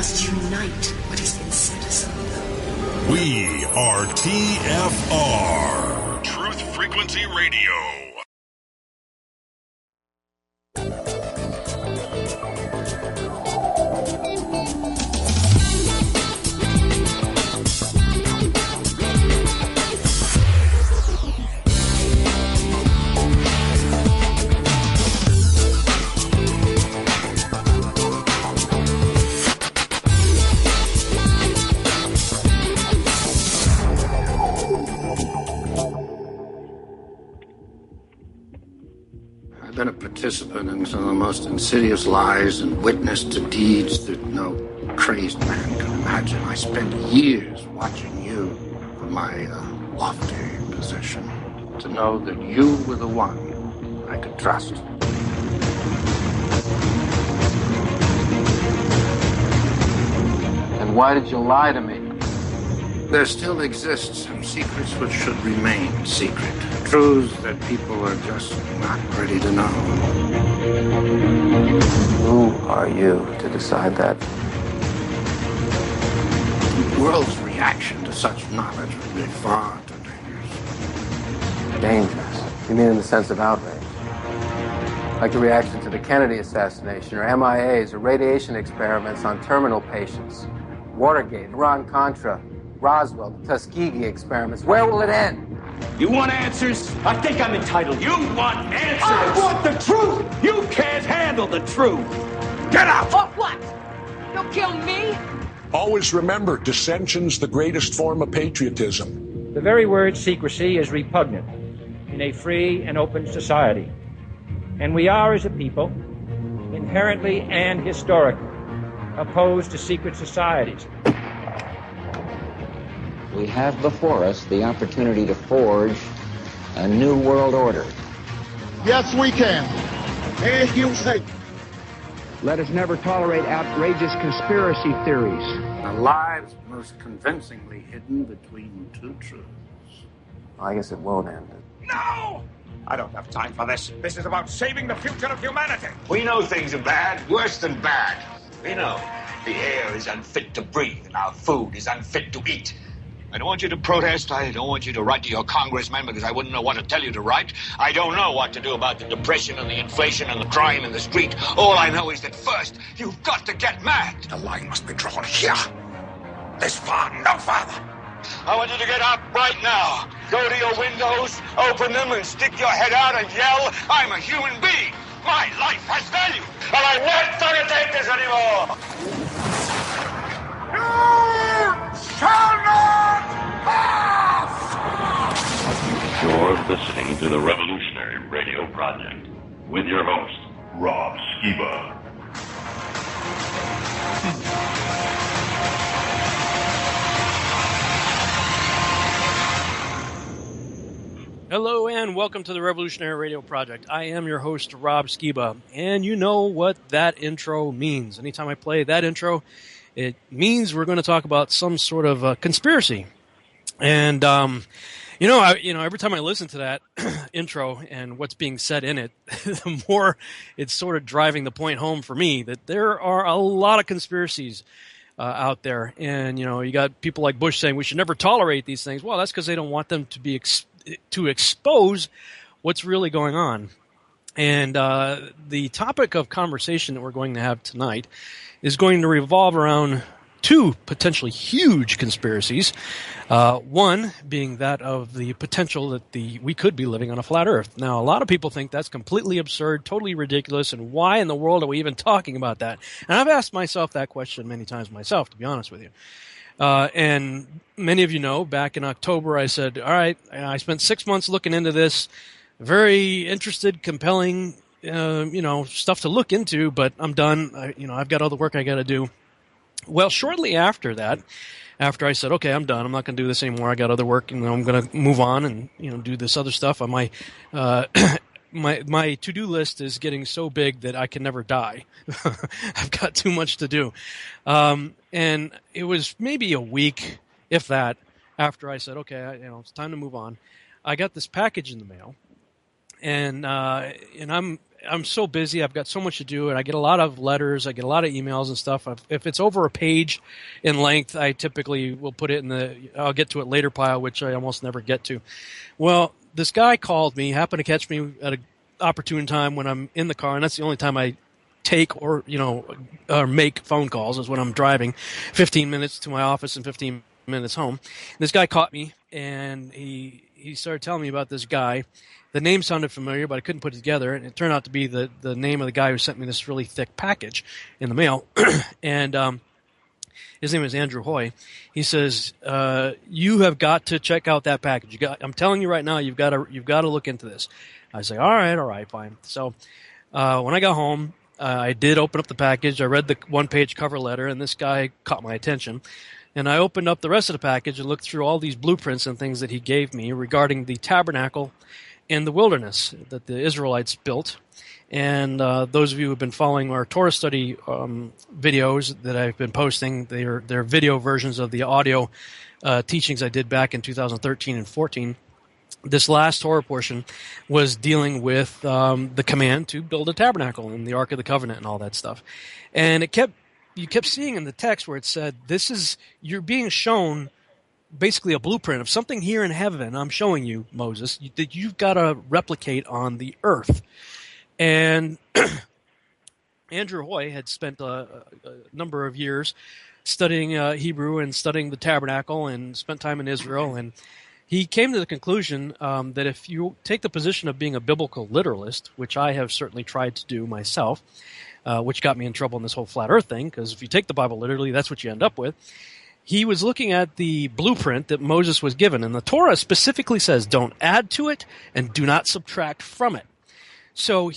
must unite what has been set asunder. We are TFR. Truth Frequency Radio. I've been a participant in some of the most insidious lies and witnessed to deeds that no crazed man can imagine. I spent years watching you from my lofty position to know that you were the one I could trust. And why did you lie to me? There still exist some secrets which should remain secret. Truths that people are just not ready to know. Who are you to decide that? The world's reaction to such knowledge would be far too dangerous. Dangerous? You mean in the sense of outrage? Like the reaction to the Kennedy assassination, or MIAs, or radiation experiments on terminal patients. Watergate, Iran-Contra, Roswell, the Tuskegee experiments. Where will it end? You want answers? I think I'm entitled. You want answers? I want the truth! You can't handle the truth! Get out! For what? You'll kill me? Always remember, dissension's the greatest form of patriotism. The very word secrecy is repugnant in a free and open society. And we are, as a people, inherently and historically opposed to secret societies. We have before us the opportunity to forge a new world order. Yes, we can. If you think. Let us never tolerate outrageous conspiracy theories. The lives most convincingly hidden between two truths. I guess it won't end. No! I don't have time for this. This is about saving the future of humanity. We know things are bad, worse than bad. We know the air is unfit to breathe and our food is unfit to eat. I don't want you to protest. I don't want you to write to your congressman because I wouldn't know what to tell you to write. I don't know what to do about the depression and the inflation and the crime in the street. All I know is that first, you've got to get mad. The line must be drawn here. This far, no farther. I want you to get up right now. Go to your windows, open them, and stick your head out and yell, I'm a human being. My life has value, and I'm not going to take this anymore. You shall not pass! You're listening to the Revolutionary Radio Project with your host, Rob Skiba. Hello and welcome to the Revolutionary Radio Project. I am your host, Rob Skiba, and you know what that intro means. Anytime I play that intro, it means we're going to talk about some sort of conspiracy. And every time I listen to that intro and what's being said in it, the more it's sort of driving the point home for me that there are a lot of conspiracies out there. And you got people like Bush saying we should never tolerate these things. Well, that's because they don't want them to be to expose what's really going on. And the topic of conversation that we're going to have tonight is going to revolve around two potentially huge conspiracies. One being that of the potential that we could be living on a flat Earth. Now, a lot of people think that's completely absurd, totally ridiculous, and why in the world are we even talking about that? And I've asked myself that question many times myself, to be honest with you. And many of you know, back in October, I said, all right, I spent 6 months looking into this, very interested, compelling, stuff to look into, but I'm done. I've got other work I got to do. Well, shortly after that, after I said, okay, I'm done, I'm not going to do this anymore, I got other work, and I'm going to move on and, do this other stuff on my, my to-do list is getting so big that I can never die. I've got too much to do. And it was maybe a week, if that, after I said, okay, it's time to move on. I got this package in the mail, and I'm I'm so busy. I've got so much to do, and I get a lot of letters. I get a lot of emails and stuff. If it's over a page in length, I typically will put it in the I'll get to it later pile, which I almost never get to. Well, this guy called me, happened to catch me at an opportune time when I'm in the car, and that's the only time I take or make phone calls is when I'm driving 15 minutes to my office and 15 minutes home. This guy caught me, and he started telling me about this guy. The name sounded familiar, but I couldn't put it together, and it turned out to be the name of the guy who sent me this really thick package in the mail. And his name is Andrew Hoy. He says, "You have got to check out that package. I'm telling you right now, you've got to look into this." I say, "All right, fine." So when I got home, I did open up the package. I read the one-page cover letter, and this guy caught my attention. And I opened up the rest of the package and looked through all these blueprints and things that he gave me regarding the tabernacle in the wilderness that the Israelites built. And those of you who have been following our Torah study videos that I've been posting, they're video versions of the audio teachings I did back in 2013 and 14. This last Torah portion was dealing with the command to build a tabernacle and the Ark of the Covenant and all that stuff. And you kept seeing in the text where it said, you're being shown basically a blueprint of something here in heaven. I'm showing you, Moses, that you've got to replicate on the earth. And Andrew Hoy had spent a number of years studying Hebrew and studying the tabernacle and spent time in Israel. And he came to the conclusion that if you take the position of being a biblical literalist, which I have certainly tried to do myself, which got me in trouble in this whole flat earth thing, because if you take the Bible literally, that's what you end up with. He was looking at the blueprint that Moses was given, and the Torah specifically says, don't add to it and do not subtract from it. So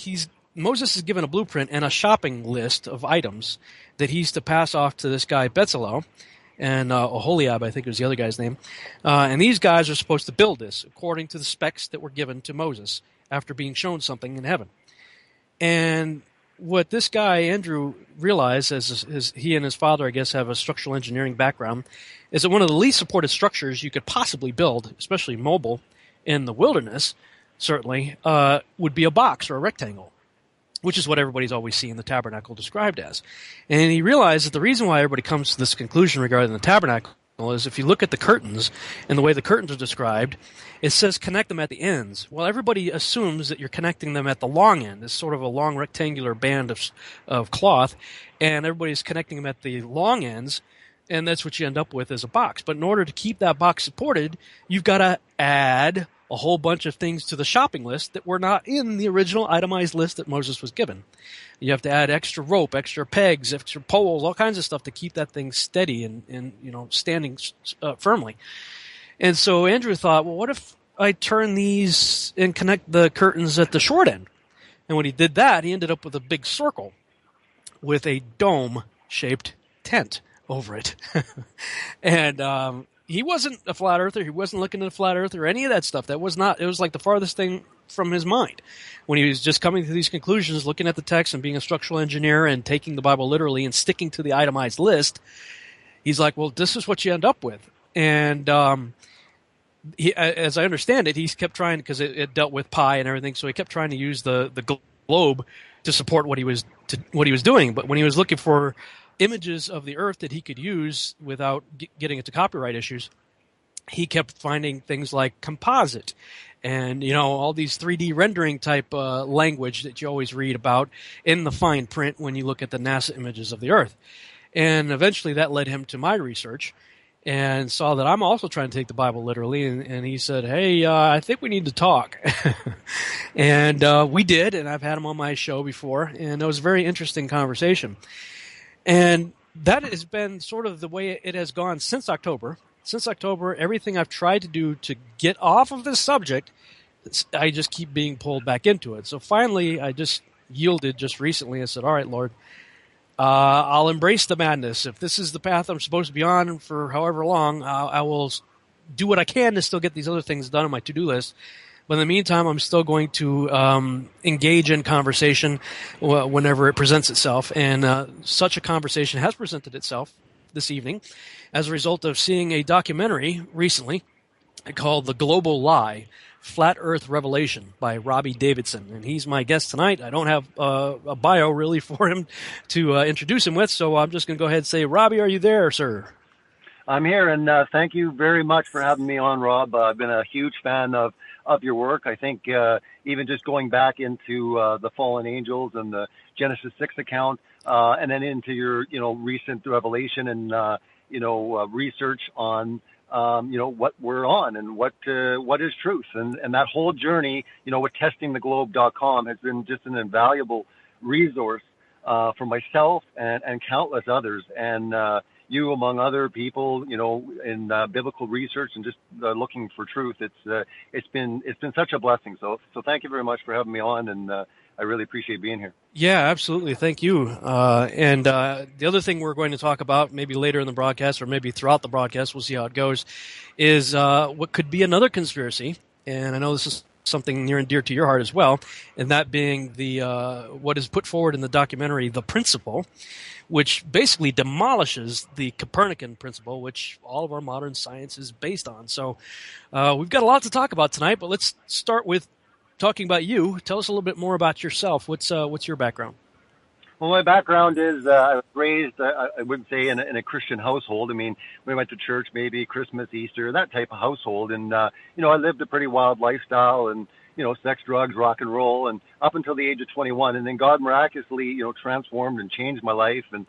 Moses is given a blueprint and a shopping list of items that he's to pass off to this guy Bezalel, and Oholiab, I think was the other guy's name. And these guys are supposed to build this according to the specs that were given to Moses after being shown something in heaven. And what this guy, Andrew, realized, as he and his father, I guess, have a structural engineering background, is that one of the least supported structures you could possibly build, especially mobile, in the wilderness, certainly, would be a box or a rectangle, which is what everybody's always seen the tabernacle described as. And he realized that the reason why everybody comes to this conclusion regarding the tabernacle is if you look at the curtains and the way the curtains are described, it says connect them at the ends. Well, everybody assumes that you're connecting them at the long end. It's sort of a long rectangular band of cloth, and everybody's connecting them at the long ends, and that's what you end up with as a box. But in order to keep that box supported, you've got to add a whole bunch of things to the shopping list that were not in the original itemized list that Moses was given. You have to add extra rope, extra pegs, extra poles, all kinds of stuff to keep that thing steady and standing firmly. And so Andrew thought, well, what if I turn these and connect the curtains at the short end? And when he did that, he ended up with a big circle with a dome-shaped tent over it. And he wasn't a flat earther. He wasn't looking at a flat earth or any of that stuff. It was like the farthest thing from his mind. When he was just coming to these conclusions, looking at the text and being a structural engineer and taking the Bible literally and sticking to the itemized list, he's like, well, this is what you end up with. And he, as I understand it, he kept trying, because it dealt with pi and everything, so he kept trying to use the globe to support what he was doing. But when he was looking for images of the earth that he could use without getting into copyright issues, he kept finding things like composite and, all these 3D rendering type language that you always read about in the fine print when you look at the NASA images of the earth. And eventually that led him to my research and saw that I'm also trying to take the Bible literally. And he said, hey, I think we need to talk. And we did, and I've had him on my show before, and it was a very interesting conversation. And that has been sort of the way it has gone since October. Since October, everything I've tried to do to get off of this subject, I just keep being pulled back into it. So finally, I just yielded just recently and said, all right, Lord, I'll embrace the madness. If this is the path I'm supposed to be on for however long, I will do what I can to still get these other things done on my to-do list. But in the meantime, I'm still going to engage in conversation whenever it presents itself. And such a conversation has presented itself this evening as a result of seeing a documentary recently called The Global Lie Flat Earth Revelation by Robbie Davidson. And he's my guest tonight. I don't have a bio really for him to introduce him with, so I'm just going to go ahead and say, Robbie, are you there, sir? I'm here, and thank you very much for having me on, Rob. I've been a huge fan of your work. I think even just going back into the fallen angels and the Genesis 6 account, and then into your, recent revelation and, research on, what we're on and what is truth. And that whole journey, with testingtheglobe.com has been just an invaluable resource for myself and countless others. And you, among other people, in biblical research and just looking for truth, it's been such a blessing. So thank you very much for having me on, and I really appreciate being here. Yeah, absolutely. Thank you. And the other thing we're going to talk about, maybe later in the broadcast or maybe throughout the broadcast, we'll see how it goes, is what could be another conspiracy. And I know this is something near and dear to your heart as well, and that being the what is put forward in the documentary, The Principle, which basically demolishes the Copernican principle, which all of our modern science is based on. So we've got a lot to talk about tonight, but let's start with talking about you. Tell us a little bit more about yourself. What's your background? Well, my background is I was raised, I wouldn't say in a Christian household. I mean, we went to church maybe Christmas, Easter, that type of household. And, I lived a pretty wild lifestyle and, sex, drugs, rock and roll, and up until the age of 21. And then God miraculously, transformed and changed my life. And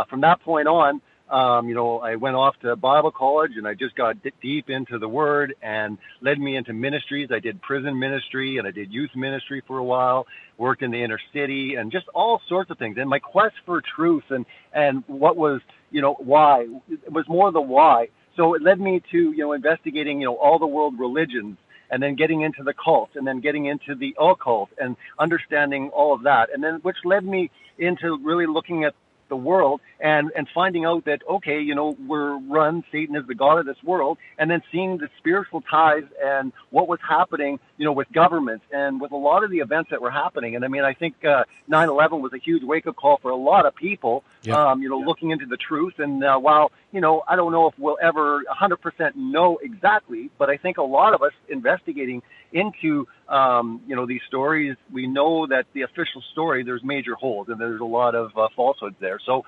from that point on, I went off to Bible college and I just got deep into the Word and led me into ministries. I did prison ministry and I did youth ministry for a while, worked in the inner city and just all sorts of things. And my quest for truth and what was, why, it was more the why. So it led me to, investigating, all the world religions, and then getting into the cult, and then getting into the occult and understanding all of that. And then which led me into really looking at the world and finding out that, okay, Satan is the god of this world, and then seeing the spiritual ties and what was happening, with governments and with a lot of the events that were happening. And I mean, I think 9/11 was a huge wake-up call for a lot of people, looking into the truth. And while, I don't know if we'll ever 100% know exactly, but I think a lot of us investigating into, these stories, we know that the official story, there's major holes and there's a lot of falsehoods there. So,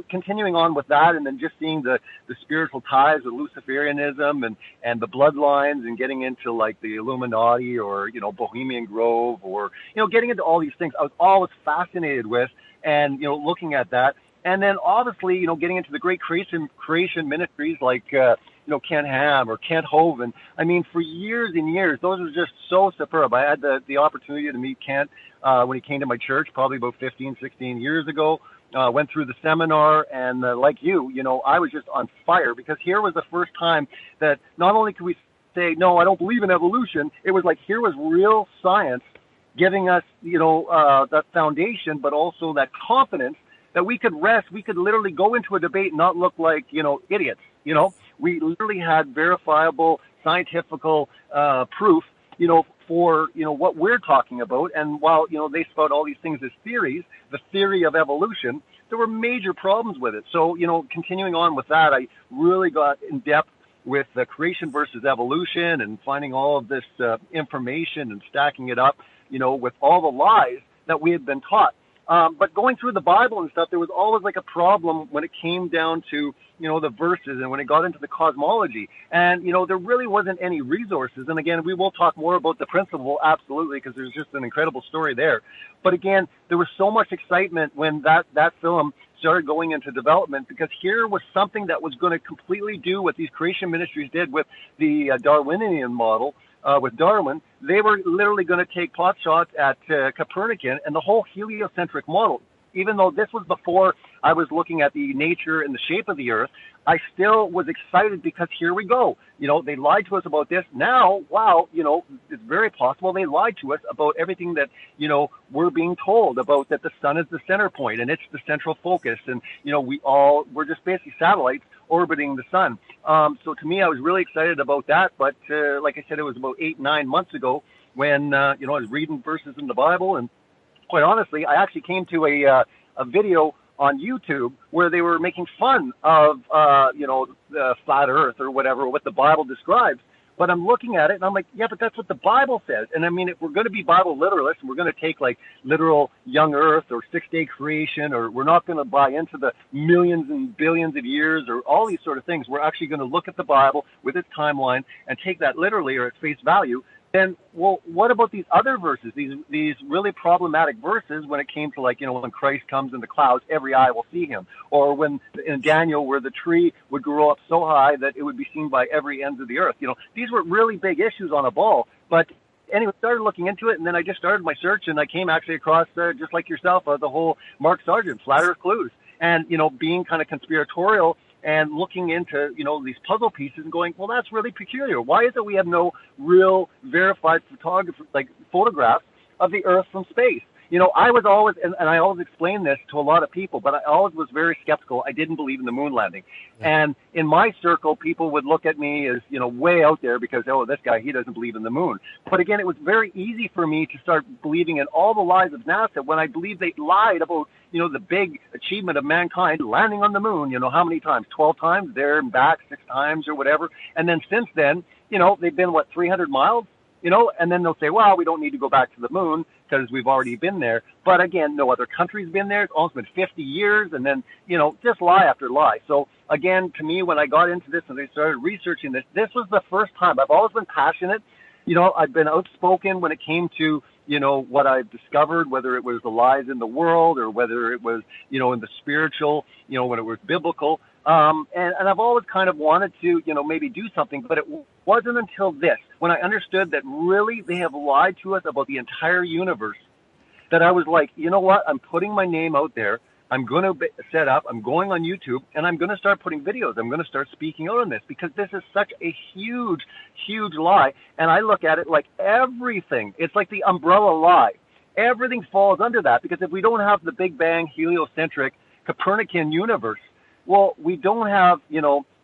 continuing on with that, and then just seeing the spiritual ties of Luciferianism and the bloodlines, and getting into like the Illuminati or, Bohemian Grove, or, getting into all these things I was always fascinated with, and, looking at that. And then obviously, getting into the great creation ministries like, Kent Ham or Kent Hovind. I mean, for years and years, those were just so superb. I had the opportunity to meet Kent when he came to my church probably about 15, 16 years ago. Went through the seminar, and like you, I was just on fire, because here was the first time that not only could we say, no, I don't believe in evolution, it was like here was real science giving us, that foundation, but also that confidence that we could rest. We could literally go into a debate and not look like, idiots. We literally had verifiable scientific proof, for, what we're talking about. And while, they spout all these things as theories, the theory of evolution, there were major problems with it. So, continuing on with that, I really got in depth with the creation versus evolution and finding all of this information and stacking it up, with all the lies that we had been taught. But going through the Bible and stuff, there was always like a problem when it came down to, the verses, and when it got into the cosmology. And, there really wasn't any resources. And again, we will talk more about The Principle, absolutely, because there's just an incredible story there. But again, there was so much excitement when that film started going into development, because here was something that was going to completely do what these creation ministries did with the Darwinian model. With Darwin, they were literally going to take pot shots at Copernican and the whole heliocentric model. Even though this was before I was looking at the nature and the shape of the Earth, I still was excited, because here we go. They lied to us about this. Now, wow, it's very possible they lied to us about everything that, we're being told about, that the sun is the center point and it's the central focus. And, we're just basically satellites orbiting the sun. So to me, I was really excited about that. But like I said, it was about 8-9 months ago when, I was reading verses in the Bible. And quite honestly, I actually came to a video on YouTube where they were making fun of, the flat earth or whatever, what the Bible describes. But I'm looking at it and I'm like, yeah, but that's what the Bible says. And I mean, if we're going to be Bible literalists and we're going to take like literal young earth or 6-day creation, or we're not going to buy into the millions and billions of years or all these sort of things, we're actually going to look at the Bible with its timeline and take that literally or at face value. Then, well, what about these other verses, these really problematic verses when it came to, like, when Christ comes in the clouds, every eye will see him, or when in Daniel where the tree would grow up so high that it would be seen by every end of the earth. These were really big issues on a ball. But anyway, started looking into it, and then I just started my search, and I came actually across, just like yourself, the whole Mark Sargent, Flat Earth Clues, and, being kind of conspiratorial and looking into, these puzzle pieces and going, well, that's really peculiar. Why is it we have no real verified photographs of the Earth from space? I was always, and I always explain this to a lot of people, but I always was very skeptical. I didn't believe in the moon landing. Yeah. And in my circle, people would look at me as, way out there because, oh, this guy, he doesn't believe in the moon. But again, it was very easy for me to start believing in all the lies of NASA when I believed they lied about, the big achievement of mankind landing on the moon, how many times? 12 times there and back, 6 times or whatever. And then since then, they've been, 300 miles? And then they'll say, well, we don't need to go back to the moon because we've already been there. But again, no other country's been there. It's almost been 50 years. And then, just lie after lie. So again, to me, when I got into this and I started researching this, this was the first time. I've always been passionate. I've been outspoken when it came to, what I've discovered, whether it was the lies in the world or whether it was, in the spiritual, when it was biblical. And I've always kind of wanted to, maybe do something, but it wasn't until this, when I understood that really they have lied to us about the entire universe, that I was like, you know what, I'm putting my name out there. I'm going to set up, I'm going on YouTube, and I'm going to start putting videos. I'm going to start speaking out on this because this is such a huge, huge lie. And I look at it like everything. It's like the umbrella lie. Everything falls under that because if we don't have the Big Bang, heliocentric, Copernican universe, well, we don't have,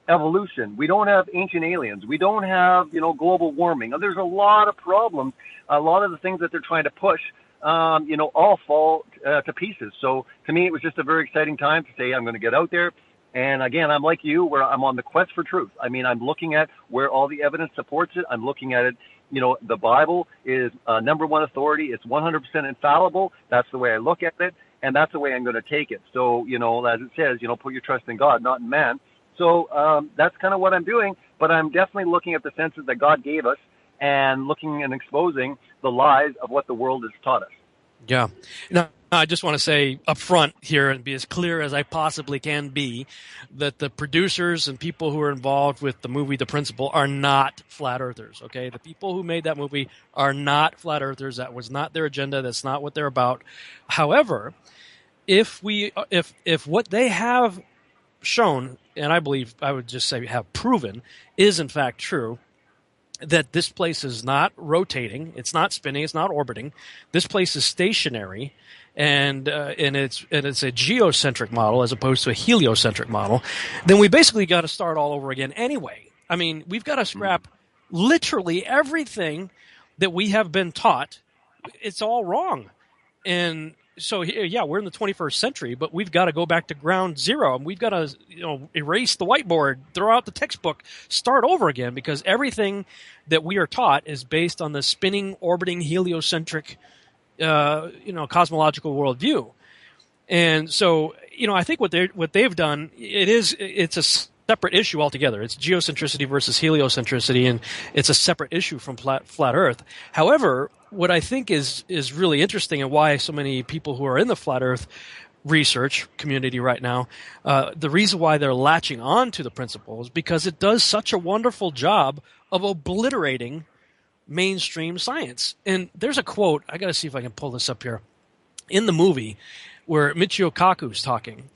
evolution. We don't have ancient aliens. We don't have, global warming. There's a lot of problems. A lot of the things that they're trying to push, all fall to pieces. So to me, it was just a very exciting time to say I'm going to get out there. And again, I'm like you, where I'm on the quest for truth. I mean, I'm looking at where all the evidence supports it. I'm looking at it. The Bible is number one authority. It's 100% infallible. That's the way I look at it. And that's the way I'm going to take it. So, as it says, put your trust in God, not in man. So that's kind of what I'm doing. But I'm definitely looking at the senses that God gave us and looking and exposing the lies of what the world has taught us. Yeah. Now, I just want to say up front here and be as clear as I possibly can be that the producers and people who are involved with the movie The Principle are not flat earthers, okay? The people who made that movie are not flat earthers. That was not their agenda. That's not what they're about. However, if what they have shown, and I believe I would just say have proven, is in fact true, that this place is not rotating, it's not spinning, it's not orbiting. This place is stationary, and it's a geocentric model as opposed to a heliocentric model. Then we basically got to start all over again anyway. I mean, we've got to scrap literally everything that we have been taught. It's all wrong, and so yeah, we're in the 21st century, but we've got to go back to ground zero, and we've got to erase the whiteboard, throw out the textbook, start over again, because everything that we are taught is based on the spinning, orbiting, heliocentric, cosmological worldview. And so, I think what they've done, it's a separate issue altogether. It's geocentricity versus heliocentricity, and it's a separate issue from flat Earth. However, what I think is really interesting, and why so many people who are in the flat Earth research community right now, the reason why they're latching on to the principle is because it does such a wonderful job of obliterating mainstream science. And there's a quote, I got to see if I can pull this up here, in the movie where Michio Kaku's talking.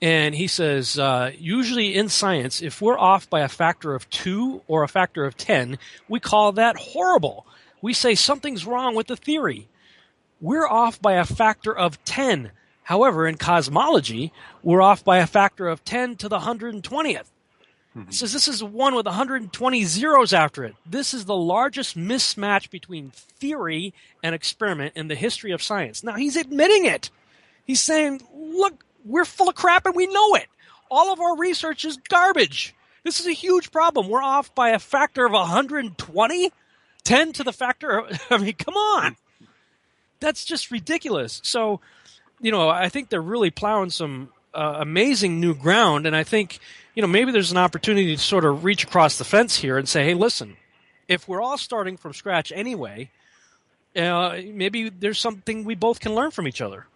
And he says, usually in science, if we're off by a factor of 2 or a factor of 10, we call that horrible. We say something's wrong with the theory. We're off by a factor of 10. However, in cosmology, we're off by a factor of 10 to the 120th. It says this is one with 120 zeros after it. This is the largest mismatch between theory and experiment in the history of science. Now, he's admitting it. He's saying, look, we're full of crap and we know it. All of our research is garbage. This is a huge problem. We're off by a factor of 120? 10 to the factor? I mean, come on. That's just ridiculous. So, I think they're really plowing some amazing new ground, and I think, maybe there's an opportunity to sort of reach across the fence here and say, hey, listen, if we're all starting from scratch anyway, maybe there's something we both can learn from each other.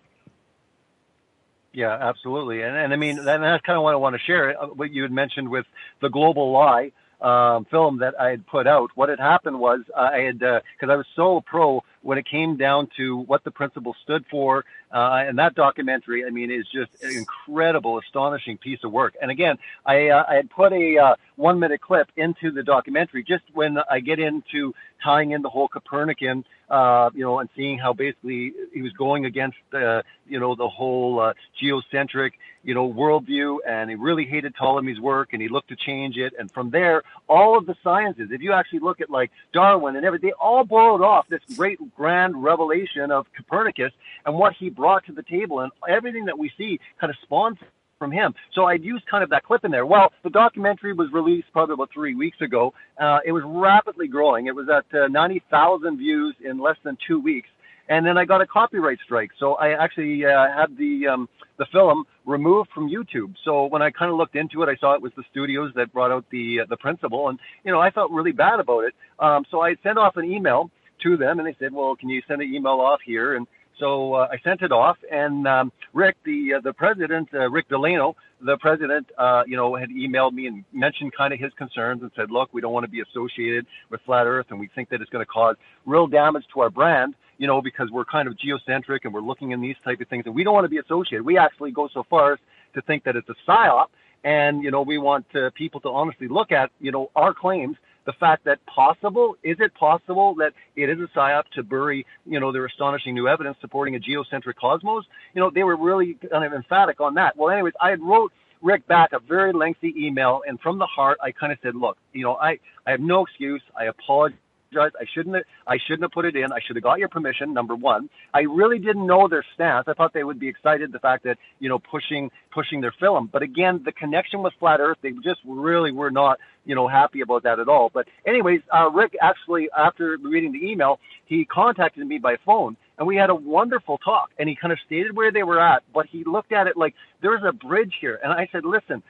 Yeah, absolutely. And I mean, that's kind of what I want to share, what you had mentioned with the Global Lie film that I had put out. What had happened was because I was so pro when it came down to what the principle stood for, and that documentary, I mean, is just an incredible, astonishing piece of work. And again, I had put a 1-minute clip into the documentary just when I get into tying in the whole Copernican, and seeing how basically he was going against, the whole geocentric, worldview, and he really hated Ptolemy's work, and he looked to change it. And from there, all of the sciences, if you actually look at like Darwin and everything, they all borrowed off this great grand revelation of Copernicus and what he brought to the table, and everything that we see kind of spawns from him. So I'd used kind of that clip in there. Well, the documentary was released probably about 3 weeks ago. It was rapidly growing. It was at 90,000 views in less than 2 weeks. And then I got a copyright strike. So I actually had the film removed from YouTube. So when I kind of looked into it, I saw it was the studios that brought out the principle. And, I felt really bad about it. So I sent off an email to them, and they said, well, can you send an email off here? And so I sent it off, and Rick, the president, Rick Delano, the president, had emailed me and mentioned kind of his concerns and said, look, we don't want to be associated with Flat Earth, and we think that it's going to cause real damage to our brand, because we're kind of geocentric and we're looking in these type of things, and we don't want to be associated. We actually go so far as to think that it's a psyop, and, we want people to honestly look at, our claims. The fact that is it possible that it is a psyop to bury, their astonishing new evidence supporting a geocentric cosmos? They were really kind of emphatic on that. Well, anyways, I had wrote Rick back a very lengthy email, and from the heart, I kind of said, look, I have no excuse. I apologize. I shouldn't have put it in. I should have got your permission, number one. I really didn't know their stance. I thought they would be excited, the fact that, pushing their film. But again, the connection with Flat Earth, they just really were not, happy about that at all. But anyways, Rick actually, after reading the email, he contacted me by phone, and we had a wonderful talk. And he kind of stated where they were at, but he looked at it like there's a bridge here. And I said, listen,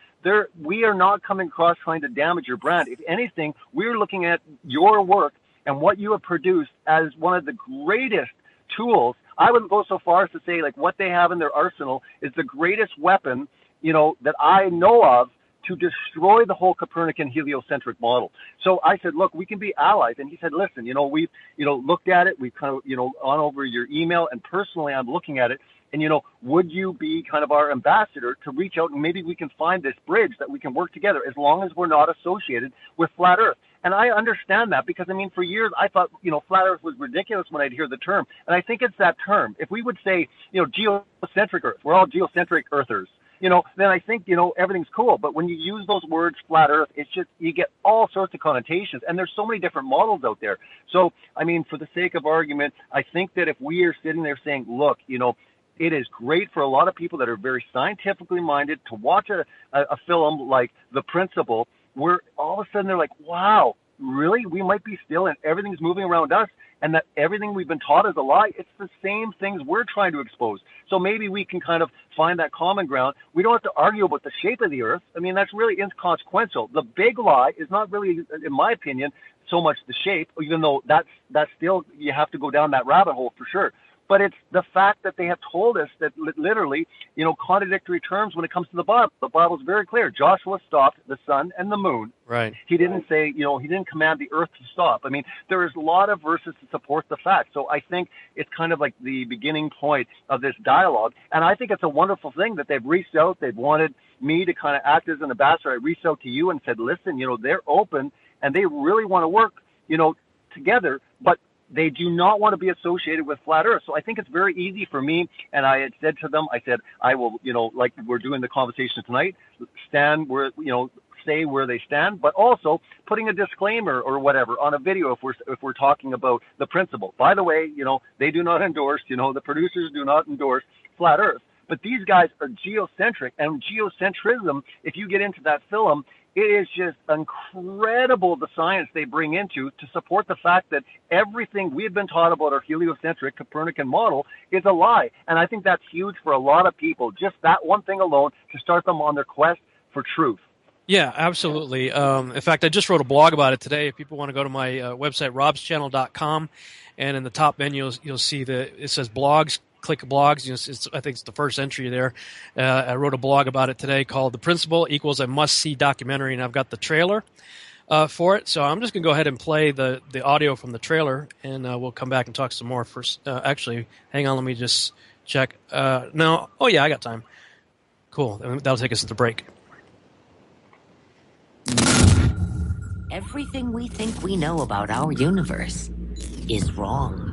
we are not coming across trying to damage your brand. If anything, we're looking at your work and what you have produced as one of the greatest tools. I would go so far as to say, like, what they have in their arsenal is the greatest weapon, that I know of to destroy the whole Copernican heliocentric model. So I said, look, we can be allies. And he said, listen, we've, looked at it. We've kind of, gone over your email, and personally, I'm looking at it. And, would you be kind of our ambassador to reach out, and maybe we can find this bridge that we can work together as long as we're not associated with Flat Earth. And I understand that because, for years I thought, Flat Earth was ridiculous when I'd hear the term. And I think it's that term. If we would say, geocentric Earth, we're all geocentric Earthers, then I think, everything's cool. But when you use those words, Flat Earth, it's just, you get all sorts of connotations. And there's so many different models out there. So, for the sake of argument, I think that if we are sitting there saying, look, it is great for a lot of people that are very scientifically minded to watch a film like The Principle, where all of a sudden they're like, wow, really? We might be still and everything's moving around us, and that everything we've been taught is a lie. It's the same things we're trying to expose. So maybe we can kind of find that common ground. We don't have to argue about the shape of the Earth. That's really inconsequential. The big lie is not really, in my opinion, so much the shape, even though that's still, you have to go down that rabbit hole for sure. But it's the fact that they have told us that literally, contradictory terms when it comes to the Bible. The Bible's very clear. Joshua stopped the sun and the moon. Right. He didn't say, he didn't command the earth to stop. There is a lot of verses to support the fact. So I think it's kind of like the beginning point of this dialogue. And I think it's a wonderful thing that they've reached out. They've wanted me to kind of act as an ambassador. I reached out to you and said, listen, they're open and they really want to work, together, but they do not want to be associated with Flat Earth. So I think it's very easy for me. And I had said to them, I said, I will, like we're doing the conversation tonight, stand where, say where they stand, but also putting a disclaimer or whatever on a video if we're talking about the principle. By the way, they do not endorse, the producers do not endorse Flat Earth. But these guys are geocentric, and geocentrism, if you get into that film, It is just incredible the science they bring into to support the fact that everything we've been taught about our heliocentric Copernican model is a lie. And I think that's huge for a lot of people, just that one thing alone to start them on their quest for truth. Yeah, absolutely. In fact, I just wrote a blog about it today. If people want to go to my website, robschannel.com, and in the top menu, you'll see it says blogs. Click blogs. I think it's the first entry there. I wrote a blog about it today called "The Principle Equals a Must-See Documentary," and I've got the trailer for it. So I'm just going to go ahead and play the audio from the trailer, and we'll come back and talk some more. First, actually, hang on. Let me just check. No. Oh, yeah, I got time. Cool. That'll take us to the break. Everything we think we know about our universe is wrong.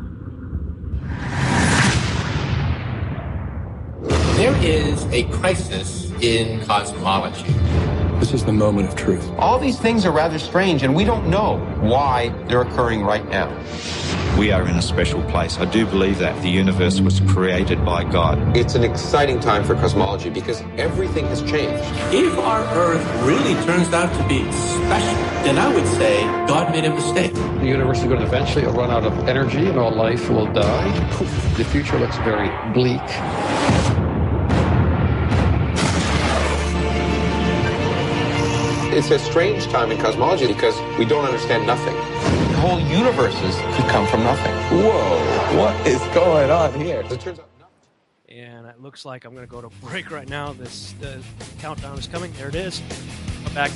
There is a crisis in cosmology. This is the moment of truth. All these things are rather strange, and we don't know why they're occurring right now. We are in a special place. I do believe that the universe was created by God. It's an exciting time for cosmology because everything has changed. If our Earth really turns out to be special, then I would say God made a mistake. The universe is going to eventually run out of energy and all life will die. The future looks very bleak. It's a strange time in cosmology because we don't understand nothing. Whole universes could come from nothing. Whoa, what is going on here? It turns out nothing. And it looks like I'm going to go to break right now. The countdown is coming. There it is. Come back.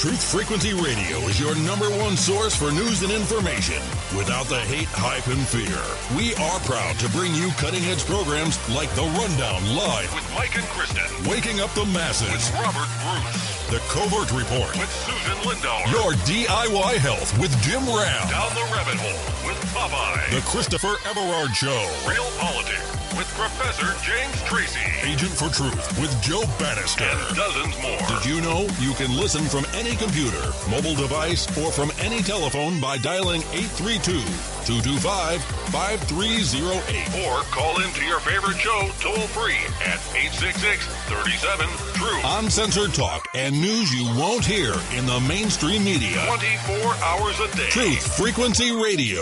Truth Frequency Radio is your number one source for news and information without the hate, hype, and fear. We are proud to bring you cutting-edge programs like The Rundown Live with Mike and Kristen, Waking Up the Masses with Robert Bruce, The Covert Report with Susan Lindauer, Your DIY Health with Jim Ram, Down the Rabbit Hole with Popeye, The Christopher Everard Show, Real Politics with Professor James Tracy, Agent for Truth with Joe Bannister, and dozens more. Did you know you can listen from any computer, mobile device, or from any telephone by dialing 832-225-5308 or call into your favorite show toll-free at 866-37-TRUTH. Uncensored talk and news you won't hear in the mainstream media 24 hours a day. Truth Frequency Radio.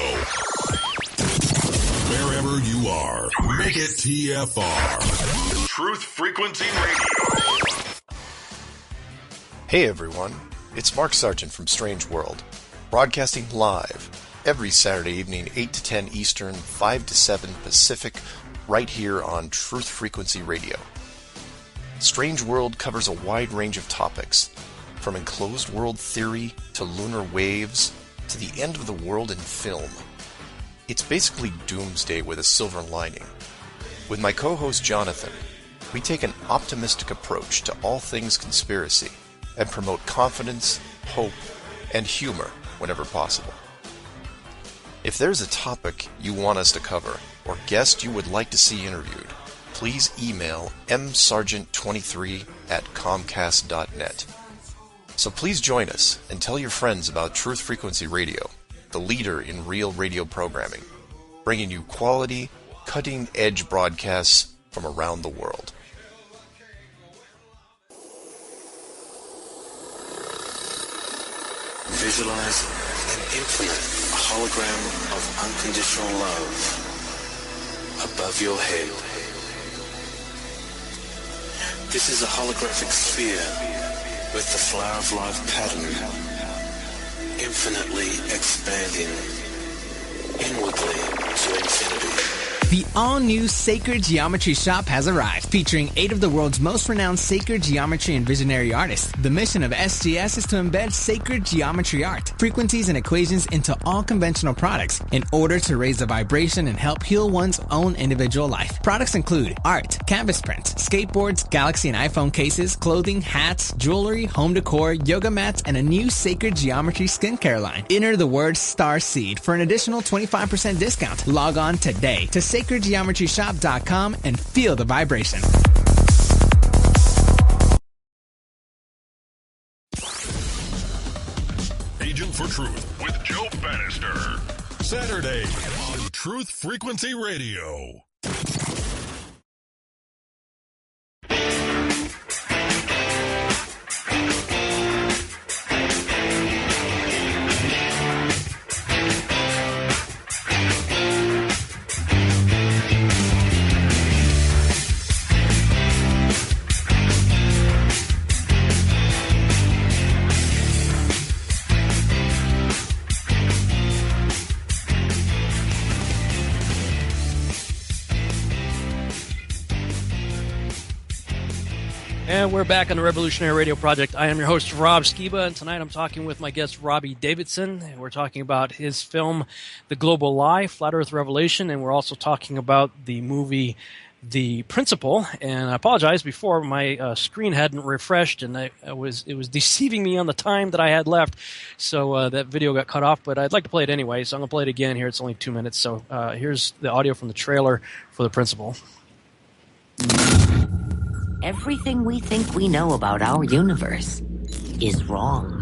Wherever you are, make it TFR. Truth Frequency Radio. Hey everyone, it's Mark Sargent from Strange World, broadcasting live every Saturday evening, 8 to 10 Eastern, 5 to 7 Pacific, right here on Truth Frequency Radio. Strange World covers a wide range of topics, from enclosed world theory to lunar waves to the end of the world in film. It's basically doomsday with a silver lining. With my co-host Jonathan, we take an optimistic approach to all things conspiracy and promote confidence, hope, and humor whenever possible. If there's a topic you want us to cover or guest you would like to see interviewed, please email msargent23@comcast.net. So please join us and tell your friends about Truth Frequency Radio, the leader in real radio programming, bringing you quality, cutting-edge broadcasts from around the world. Visualize and implement a hologram of unconditional love above your head. This is a holographic sphere with the flower of life pattern infinitely expanding inwardly to infinity. The all-new Sacred Geometry Shop has arrived, featuring 8 of the world's most renowned sacred geometry and visionary artists. The mission of SGS is to embed sacred geometry art, frequencies, and equations into all conventional products in order to raise the vibration and help heal one's own individual life. Products include art, canvas prints, skateboards, Galaxy and iPhone cases, clothing, hats, jewelry, home decor, yoga mats, and a new sacred geometry skincare line. Enter the word STARSEED for an additional 25% discount. Log on today to sacredgeometryshop.com and feel the vibration. Agent for Truth with Joe Bannister. Saturday on Truth Frequency Radio. And we're back on the Revolutionary Radio Project. I am your host, Rob Skiba, and tonight I'm talking with my guest, Robbie Davidson. And we're talking about his film, The Global Lie, Flat Earth Revelation, and we're also talking about the movie The Principle. And I apologize, before my screen hadn't refreshed, and it was deceiving me on the time that I had left, so that video got cut off, but I'd like to play it anyway, so I'm going to play it again here. It's only 2 minutes, so here's the audio from the trailer for The Principle. Everything we think we know about our universe is wrong.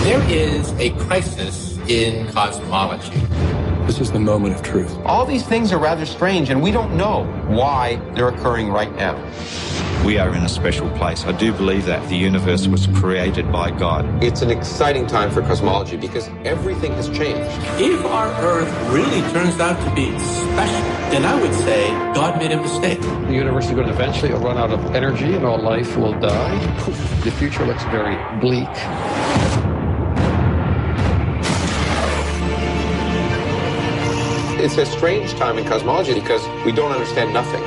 There is a crisis in cosmology. This is the moment of truth. All these things are rather strange, and we don't know why they're occurring right now. We are in a special place. I do believe that the universe was created by God. It's an exciting time for cosmology because everything has changed. If our Earth really turns out to be special, then I would say God made a mistake. The universe is going to eventually run out of energy and all life will die. The future looks very bleak. It's a strange time in cosmology because we don't understand nothing.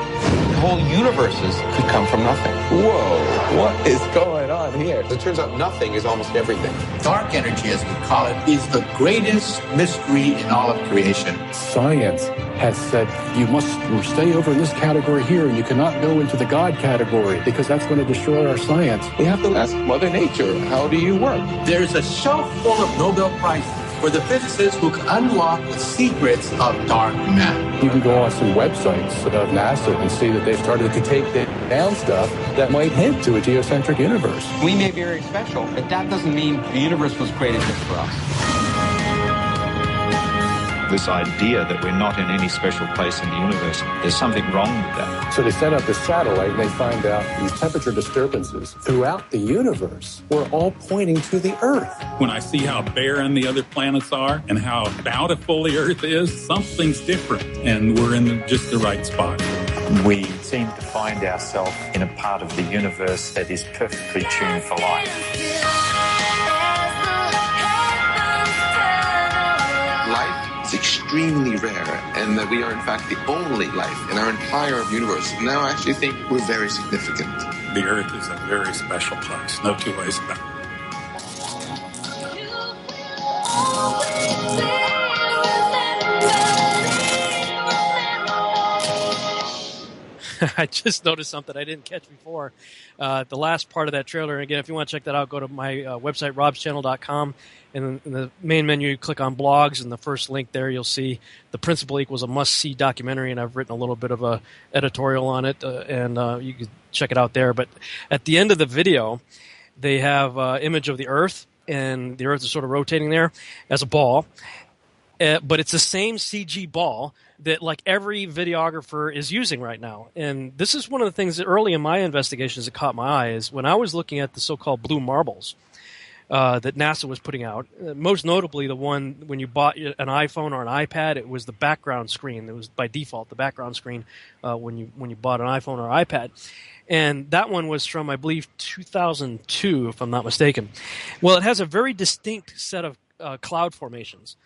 Whole universes could come from nothing. Whoa, what is going on here? As it turns out, nothing is almost everything. Dark energy, as we call it, is the greatest mystery in all of creation. Science has said you must stay over in this category here, and you cannot go into the God category because that's going to destroy our science. We have to ask Mother Nature, how do you work? There's a shelf full of Nobel Prizes for the physicists who can unlock the secrets of dark matter. You can go on some websites of NASA and see that they've started to take down stuff that might hint to a geocentric universe. We may be very special, but that doesn't mean the universe was created just for us. This idea that we're not in any special place in the universe, there's something wrong with that. So they set up a satellite and they find out these temperature disturbances throughout the universe were all pointing to the Earth. When I see how barren the other planets are and how bountiful the Earth is, something's different, and we're in just the right spot. We seem to find ourselves in a part of the universe that is perfectly tuned for life. Life is extremely rare, and that we are in fact the only life in our entire universe. Now I actually think we're very significant. The Earth is a very special place, no two ways about it. I just noticed something I didn't catch before. The last part of that trailer, and again, if you want to check that out, go to my website, robschannel.com, and in the main menu, you click on blogs, and the first link there, you'll see The Principle equals a must-see documentary, and I've written a little bit of a editorial on it, and you can check it out there. But at the end of the video, they have an image of the Earth, and the Earth is sort of rotating there as a ball, but it's the same CG ball that like every videographer is using right now. And this is one of the things that early in my investigations that caught my eye is when I was looking at the so-called blue marbles that NASA was putting out, most notably the one when you bought an iPhone or an iPad, it was the background screen. It was by default the background screen when you bought an iPhone or iPad. And that one was from, I believe, 2002, if I'm not mistaken. Well, it has a very distinct set of cloud formations.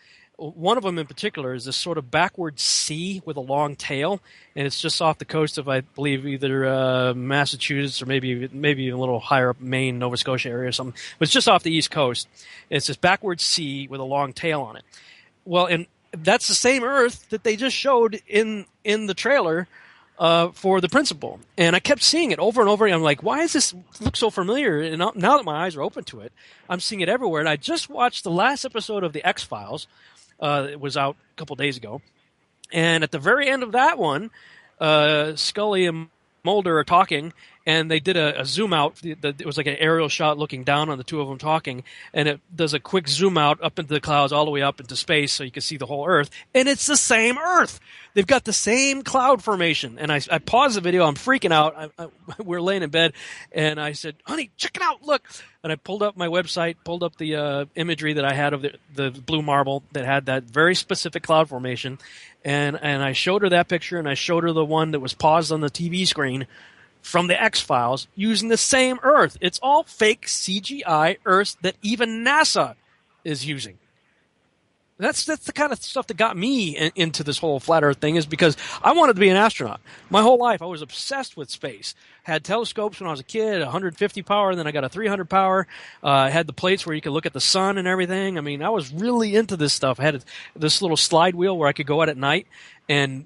one of them in particular is this sort of backward C with a long tail, and it's just off the coast of, I believe, either Massachusetts or maybe a little higher up Maine, Nova Scotia area or something. But it's just off the East Coast. It's this backward C with a long tail on it. Well, and that's the same Earth that they just showed in the trailer for The Principal. And I kept seeing it over and over again. I'm like, why does this look so familiar? And now that my eyes are open to it, I'm seeing it everywhere. And I just watched the last episode of The X-Files. It was out a couple days ago. And at the very end of that one, Scully and Mulder are talking, and they did a zoom out. It was like an aerial shot looking down on the two of them talking, and it does a quick zoom out up into the clouds, all the way up into space, so you can see the whole Earth. And it's the same Earth. They've got the same cloud formation. And I paused the video. I'm freaking out. We're laying in bed, and I said, "Honey, check it out. Look." And I pulled up my website, pulled up the imagery that I had of the blue marble that had that very specific cloud formation. And I showed her that picture, and I showed her the one that was paused on the TV screen from the X-Files using the same Earth. It's all fake CGI Earths that even NASA is using. That's the kind of stuff that got me into this whole flat Earth thing, is because I wanted to be an astronaut. My whole life, I was obsessed with space. Had telescopes when I was a kid, 150 power, and then I got a 300 power. I had the plates where you could look at the sun and everything. I mean, I was really into this stuff. I had this little slide wheel where I could go out at night, and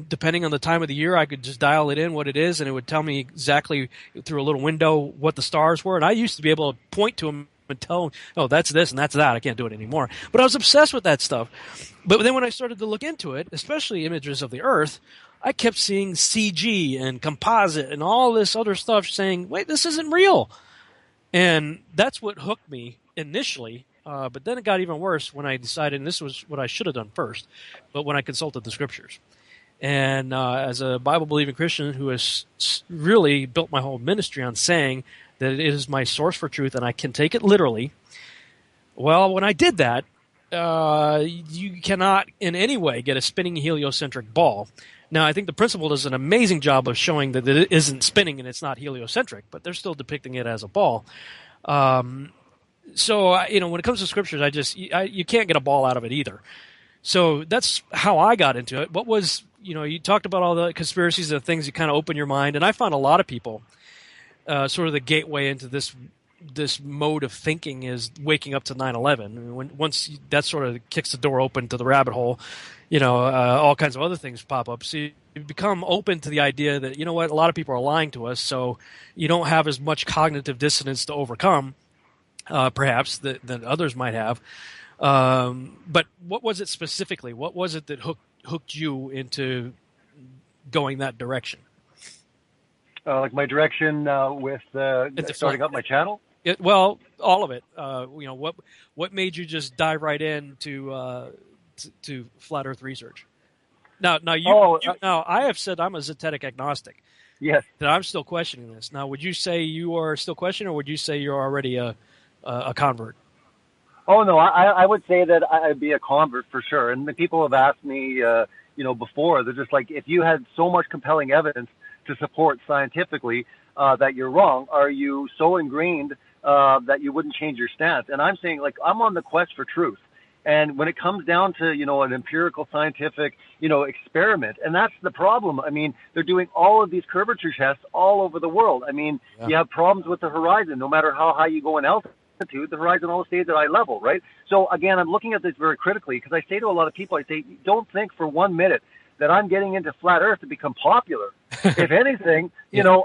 depending on the time of the year, I could just dial it in what it is, and it would tell me exactly through a little window what the stars were. And I used to be able to point to them and tell them, oh, that's this and that's that. I can't do it anymore. But I was obsessed with that stuff. But then when I started to look into it, especially images of the Earth, I kept seeing CG and composite and all this other stuff saying, wait, this isn't real. And that's what hooked me initially. But then it got even worse when I decided, and this was what I should have done first, but when I consulted the scriptures. And as a Bible-believing Christian who has really built my whole ministry on saying that it is my source for truth and I can take it literally, well, when I did that, you cannot in any way get a spinning heliocentric ball. Now, I think The Principal does an amazing job of showing that it isn't spinning and it's not heliocentric, but they're still depicting it as a ball. So, when it comes to scriptures, you can't get a ball out of it either. So that's how I got into it. What was, you talked about all the conspiracies and things that kind of open your mind, and I found a lot of people, sort of the gateway into this mode of thinking is waking up to 9/11. Once that sort of kicks the door open to the rabbit hole, all kinds of other things pop up. So you become open to the idea that, a lot of people are lying to us, so you don't have as much cognitive dissonance to overcome, perhaps, than others might have. But what was it specifically? What was it that hooked you into going that direction? Like my direction with starting up my channel? Well, all of it. What made you just dive right in to flat Earth research? Now, I have said I'm a zetetic agnostic. Yes. That I'm still questioning this. Now, would you say you are still questioning, or would you say you're already a convert? Oh, no, I would say that I'd be a convert for sure. And the people have asked me, before, they're just like, if you had so much compelling evidence to support scientifically that you're wrong, are you so ingrained that you wouldn't change your stance? And I'm saying, I'm on the quest for truth. And when it comes down to, an empirical scientific, experiment, and that's the problem. I mean, they're doing all of these curvature tests all over the world. I mean, You have problems with the horizon, no matter how high you go in altitude, the horizon always stays at eye level, right? So again, I'm looking at this very critically, because I say to a lot of people, I say, don't think for 1 minute that I'm getting into flat Earth to become popular. If anything,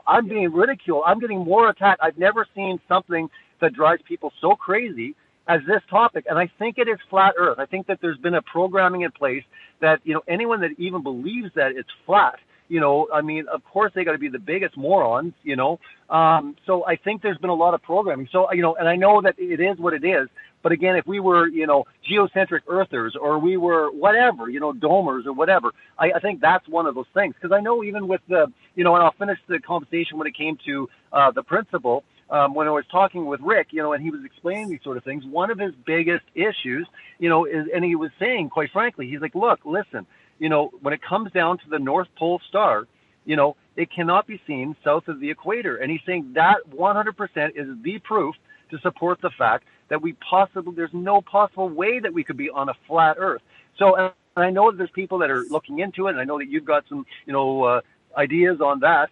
I'm being ridiculed. I'm getting more attacked. I've never seen something that drives people so crazy as this topic. And I think it is flat Earth. I think that there's been a programming in place that, anyone that even believes that it's flat, of course they got to be the biggest morons, So I think there's been a lot of programming. So, and I know that it is what it is. But again, if we were, geocentric earthers, or we were whatever, domers or whatever, I think that's one of those things. Because I know even with the, and I'll finish the conversation when it came to The Principal, when I was talking with Rick, and he was explaining these sort of things, one of his biggest issues, is, and he was saying, quite frankly, he's like, look, listen, when it comes down to the North Pole star, it cannot be seen south of the equator. And he's saying that 100% is the proof to support the fact that there's no possible way that we could be on a flat Earth. So, and I know that there's people that are looking into it, and I know that you've got some, ideas on that.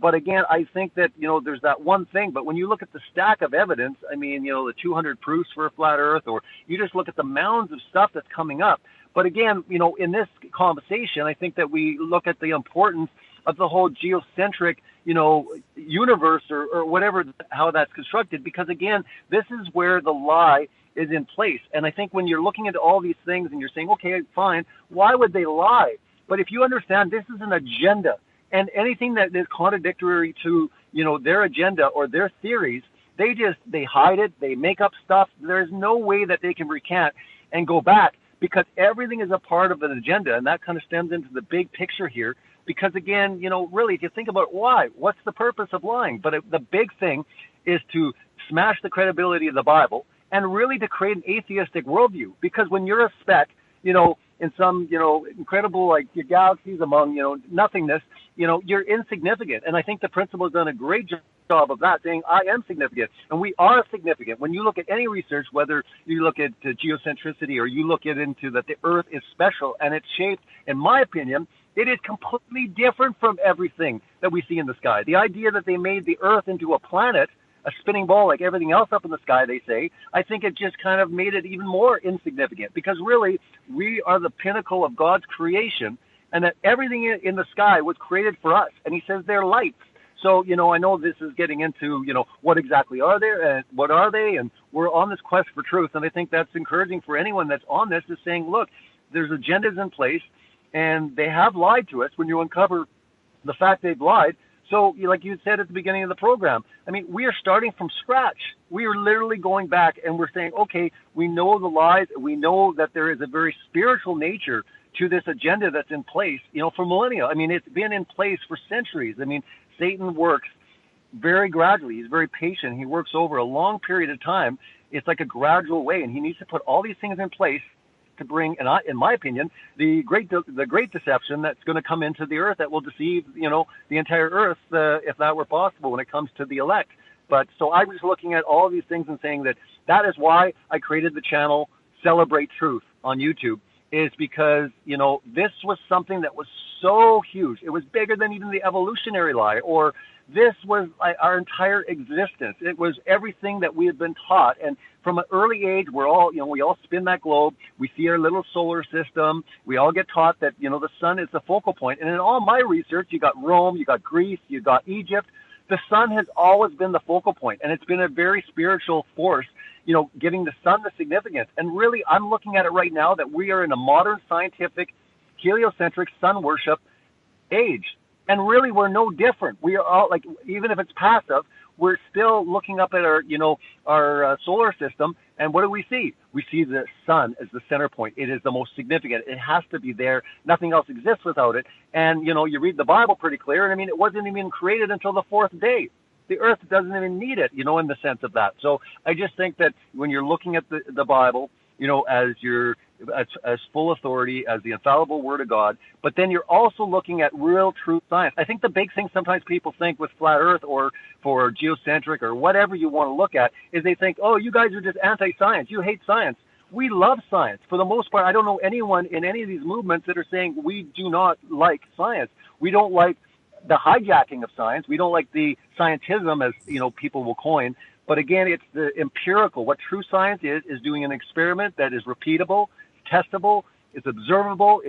But again, I think that, there's that one thing. But when you look at the stack of evidence, I mean, the 200 proofs for a flat Earth, or you just look at the mounds of stuff that's coming up. But again, in this conversation, I think that we look at the importance of the whole geocentric, universe or whatever, how that's constructed, because again, this is where the lie is in place. And I think when you're looking at all these things and you're saying, okay, fine, why would they lie? But if you understand this is an agenda, and anything that is contradictory to, their agenda or their theories, they hide it, they make up stuff. There's no way that they can recant and go back, because everything is a part of an agenda, and that kind of stems into the big picture here. Because again, really, if you think about why, what's the purpose of lying? But the big thing is to smash the credibility of the Bible and really to create an atheistic worldview. Because when you're a speck, in some, incredible, like, galaxies among, nothingness, you're insignificant. And I think the principal has done a great job of that, saying, I am significant. And we are significant. When you look at any research, whether you look at geocentricity or you look into that the Earth is special and it's shaped, in my opinion, it is completely different from everything that we see in the sky. The idea that they made the Earth into a planet, a spinning ball like everything else up in the sky, they say, I think it just kind of made it even more insignificant, because really we are the pinnacle of God's creation, and that everything in the sky was created for us. And he says they're lights. So, I know this is getting into, what exactly are they and what are they? And we're on this quest for truth. And I think that's encouraging for anyone that's on this, is saying, look, there's agendas in place, and they have lied to us. When you uncover the fact they've lied, so like you said at the beginning of the program, I mean, we are starting from scratch. We are literally going back and we're saying, okay, we know the lies. We know that there is a very spiritual nature to this agenda that's in place, for millennia. I mean, it's been in place for centuries. I mean, Satan works very gradually. He's very patient. He works over a long period of time. It's like a gradual way, and he needs to put all these things in place to bring, and in my opinion, the great deception that's going to come into the earth that will deceive, the entire earth, if that were possible, when it comes to the elect. But so I was looking at all these things and saying that is why I created the channel Celebrate Truth on YouTube, is because, this was something that was so huge. It was bigger than even the evolutionary lie, or this was our entire existence. It was everything that we had been taught. And from an early age, we're all, we all spin that globe. We see our little solar system. We all get taught that, the sun is the focal point. And in all my research, you got Rome, you got Greece, you got Egypt. The sun has always been the focal point, and it's been a very spiritual force, giving the sun the significance. And really, I'm looking at it right now that we are in a modern scientific, heliocentric sun worship age. And really, we're no different. We are all, like, even if it's passive, we're still looking up at our solar system, and what do we see? We see the sun as the center point. It is the most significant. It has to be there. Nothing else exists without it. And, you read the Bible pretty clear, and I mean, it wasn't even created until the fourth day. The earth doesn't even need it, in the sense of that. So I just think that when you're looking at the Bible, as full authority, as the infallible word of God, but then you're also looking at real true science. I think the big thing sometimes people think with flat earth or for geocentric or whatever you want to look at is they think, oh, you guys are just anti-science. You hate science. We love science. For the most part, I don't know anyone in any of these movements that are saying we do not like science. We don't like the hijacking of science. We don't like the scientism, as people will coin. But again, it's the empirical. What true science is doing an experiment that is repeatable, testable, is observable.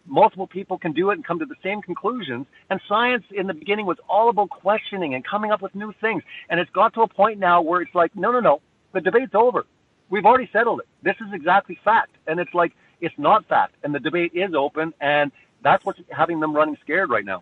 Multiple people can do it and come to the same conclusions. And science in the beginning was all about questioning and coming up with new things. And it's got to a point now where it's like, no, the debate's over. We've already settled it. This is exactly fact. And it's like, it's not fact. And the debate is open. And that's what's having them running scared right now.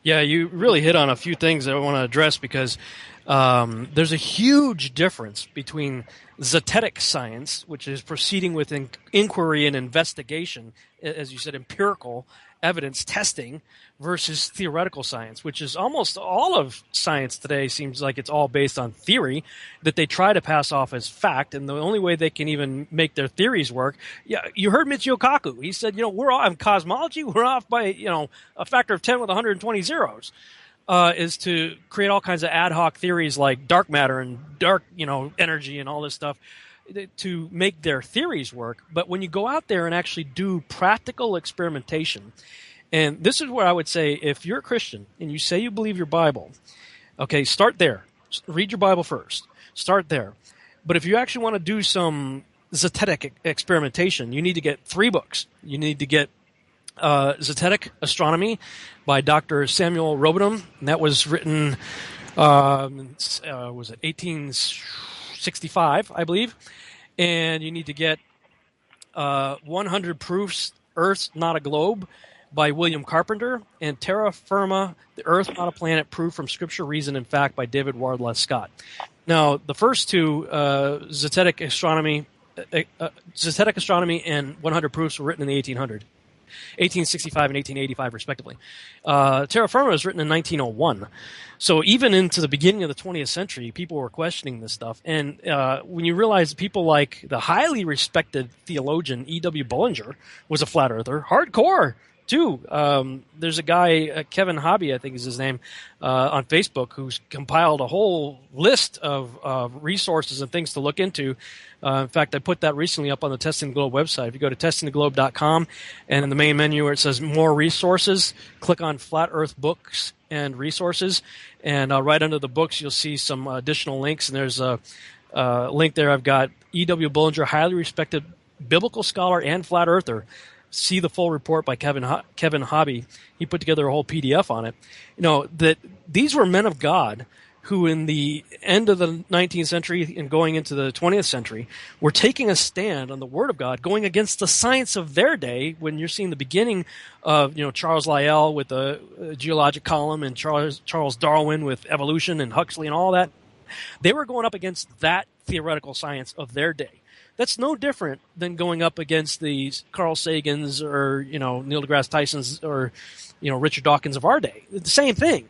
Yeah, you really hit on a few things that I want to address, because there's a huge difference between zetetic science, which is proceeding with inquiry and investigation, as you said, empirical evidence testing, versus theoretical science, which is almost all of science today seems like it's all based on theory that they try to pass off as fact. And the only way they can even make their theories work, you heard Michio Kaku. He said, we're off in cosmology. We're off by, a factor of 10 with 120 zeros. is to create all kinds of ad hoc theories like dark matter and dark, energy and all this stuff to make their theories work. But when you go out there and actually do practical experimentation, and this is where I would say, if you're a Christian and you say you believe your Bible, okay, start there. Read your Bible first. Start there. But if you actually want to do some zetetic experimentation, you need to get 3 books. You need to get Zetetic Astronomy by Dr. Samuel Robotham, and that was written, was it 1865, I believe. And you need to get 100 Proofs, Earth's Not a Globe by William Carpenter, and Terra Firma, The Earth Not a Planet, Proof from Scripture, Reason, and Fact by David Wardlaw Scott. Now, the first 2, Zetetic Astronomy and 100 Proofs were written in the 1865 and 1885, respectively. Terra Firma was written in 1901. So even into the beginning of the 20th century, people were questioning this stuff. And when you realize people like the highly respected theologian E.W. Bullinger was a flat earther, hardcore, too. There's a guy, Kevin Hobby, I think is his name, on Facebook, who's compiled a whole list of resources and things to look into. In fact, I put that recently up on the Testing the Globe website. If you go to testingtheglobe.com, and in the main menu where it says More Resources, click on Flat Earth Books and Resources, and right under the books you'll see some additional links, and there's a link there. I've got E.W. Bullinger, highly respected biblical scholar and flat earther. See the full report by Kevin Hobby. He put together a whole PDF on it. That these were men of God who in the end of the 19th century and going into the 20th century were taking a stand on the Word of God, going against the science of their day. When you're seeing the beginning of Charles Lyell with the geologic column and Charles Darwin with evolution and Huxley and all that, they were going up against that theoretical science of their day. That's no different than going up against the Carl Sagans or, Neil deGrasse Tyson's or, Richard Dawkins of our day. It's the same thing.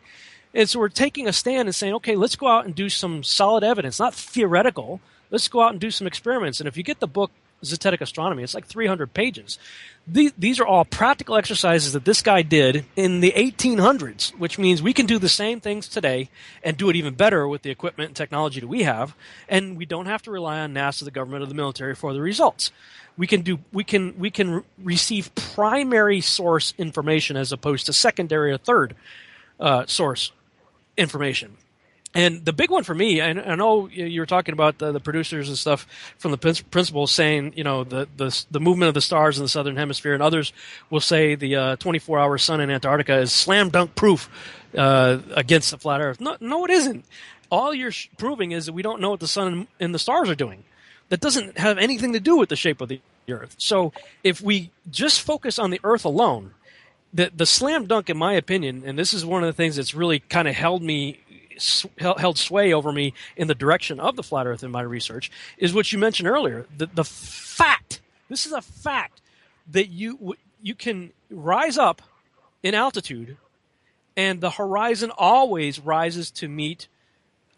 And so we're taking a stand and saying, okay, let's go out and do some solid evidence, not theoretical. Let's go out and do some experiments. And if you get the book Zetetic Astronomy, it's like 300 pages. These are all practical exercises that this guy did in the 1800s, which means we can do the same things today and do it even better with the equipment and technology that we have, and we don't have to rely on NASA, the government, or the military for the results. We can receive primary source information as opposed to secondary or third source information. And the big one for me, and I know you were talking about the producers and stuff from the principals saying, the movement of the stars in the southern hemisphere, and others will say the 24-hour sun in Antarctica is slam dunk proof against the flat Earth. No, it isn't. All you're proving is that we don't know what the sun and the stars are doing. That doesn't have anything to do with the shape of the Earth. So if we just focus on the Earth alone, the slam dunk, in my opinion, and this is one of the things that's really kind of held sway over me in the direction of the flat Earth in my research, is what you mentioned earlier. The fact, this is a fact, that you can rise up in altitude and the horizon always rises to meet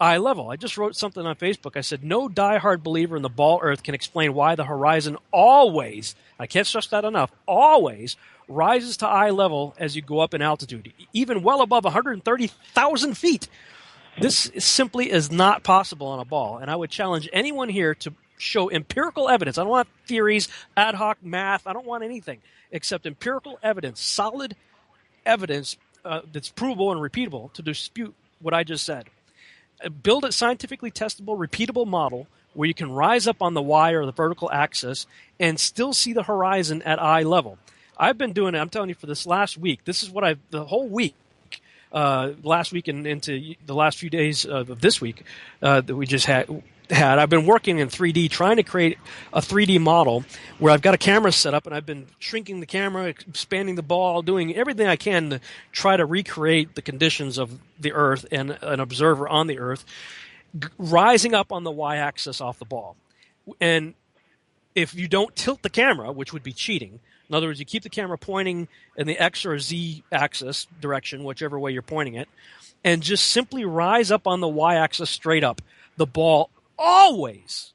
eye level. I just wrote something on Facebook. I said, no diehard believer in the ball Earth can explain why the horizon always, I can't stress that enough, always rises to eye level as you go up in altitude, even well above 130,000 feet. This simply is not possible on a ball, and I would challenge anyone here to show empirical evidence. I don't want theories, ad hoc math. I don't want anything except empirical evidence, solid evidence that's provable and repeatable to dispute what I just said. Build a scientifically testable, repeatable model where you can rise up on the Y or the vertical axis and still see the horizon at eye level. I've been doing it, I'm telling you, for this last week. This is what the whole week, last week and into the last few days of this week that we just had. I've been working in 3D, trying to create a 3D model where I've got a camera set up and I've been shrinking the camera, expanding the ball, doing everything I can to try to recreate the conditions of the Earth and an observer on the Earth rising up on the Y-axis off the ball. And if you don't tilt the camera, which would be cheating, in other words, you keep the camera pointing in the X or Z axis direction, whichever way you're pointing it, and just simply rise up on the Y-axis straight up, the ball always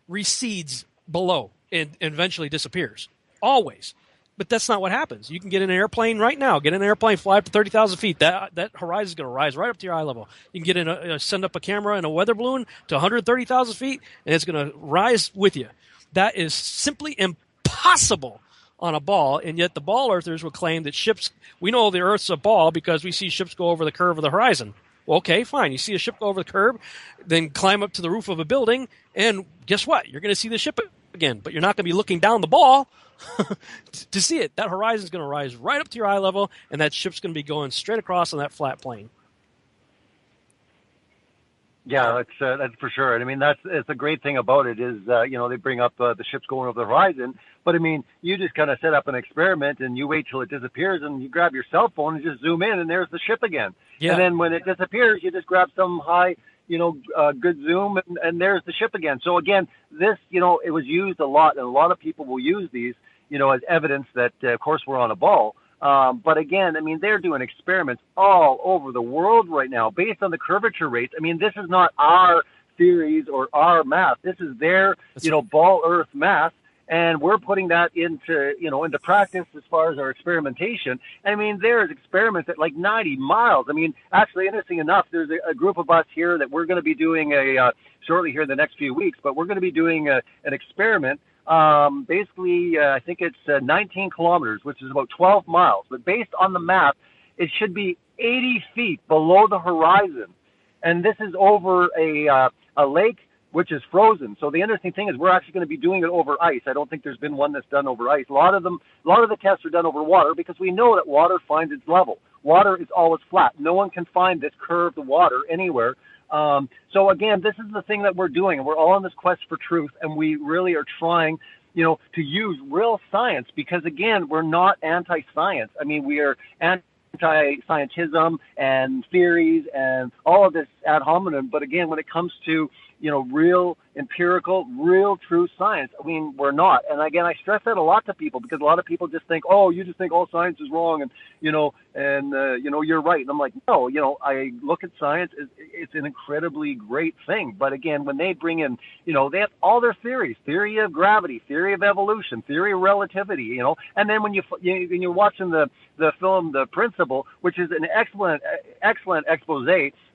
recedes below and eventually disappears. Always. But that's not what happens. You can get in an airplane right now. Get in an airplane, fly up to 30,000 feet. That horizon is going to rise right up to your eye level. You can get send up a camera in a weather balloon to 130,000 feet, and it's going to rise with you. That is simply impossible on a ball, and yet the ball earthers would claim that ships, we know the Earth's a ball because we see ships go over the curve of the horizon. Well, okay, fine. You see a ship go over the curb, then climb up to the roof of a building, and guess what? You're going to see the ship again, but you're not going to be looking down the ball to see it. That horizon is going to rise right up to your eye level, and that ship's going to be going straight across on that flat plane. Yeah, that's for sure. And I mean, it's a great thing about it is, they bring up the ships going over the horizon. But I mean, you just kind of set up an experiment and you wait till it disappears and you grab your cell phone and just zoom in and there's the ship again. Yeah. And then when it disappears, you just grab some high, good zoom and there's the ship again. So again, this, it was used a lot, and a lot of people will use these, as evidence that, of course, we're on a ball. But again, I mean, they're doing experiments all over the world right now based on the curvature rates. I mean, this is not our theories or our math. This is their, ball Earth math. And we're putting that into practice as far as our experimentation. I mean, there's experiments at like 90 miles. I mean, actually, interesting enough, there's a group of us here that we're going to be doing shortly here in the next few weeks, but we're going to be doing an experiment. Basically, I think it's 19 kilometers, which is about 12 miles. But based on the map, it should be 80 feet below the horizon. And this is over a lake which is frozen. So the interesting thing is we're actually going to be doing it over ice. I don't think there's been one that's done over ice. A lot of the tests are done over water because we know that water finds its level. Water is always flat. No one can find this curved water anywhere. So again, this is the thing that we're doing, and we're all on this quest for truth, and we really are trying, to use real science because, again, we're not anti-science. I mean, we are anti-scientism and theories and all of this ad hominem. But again, when it comes to, real empirical, real true science, I mean, we're not. And again, I stress that a lot to people because a lot of people just think, oh, you just think all science is wrong and, you're right. And I'm like, no, I look at science, it's an incredibly great thing. But again, when they bring in, they have all their theories, theory of gravity, theory of evolution, theory of relativity, and then when you're watching the film, The Principle, which is an excellent expose,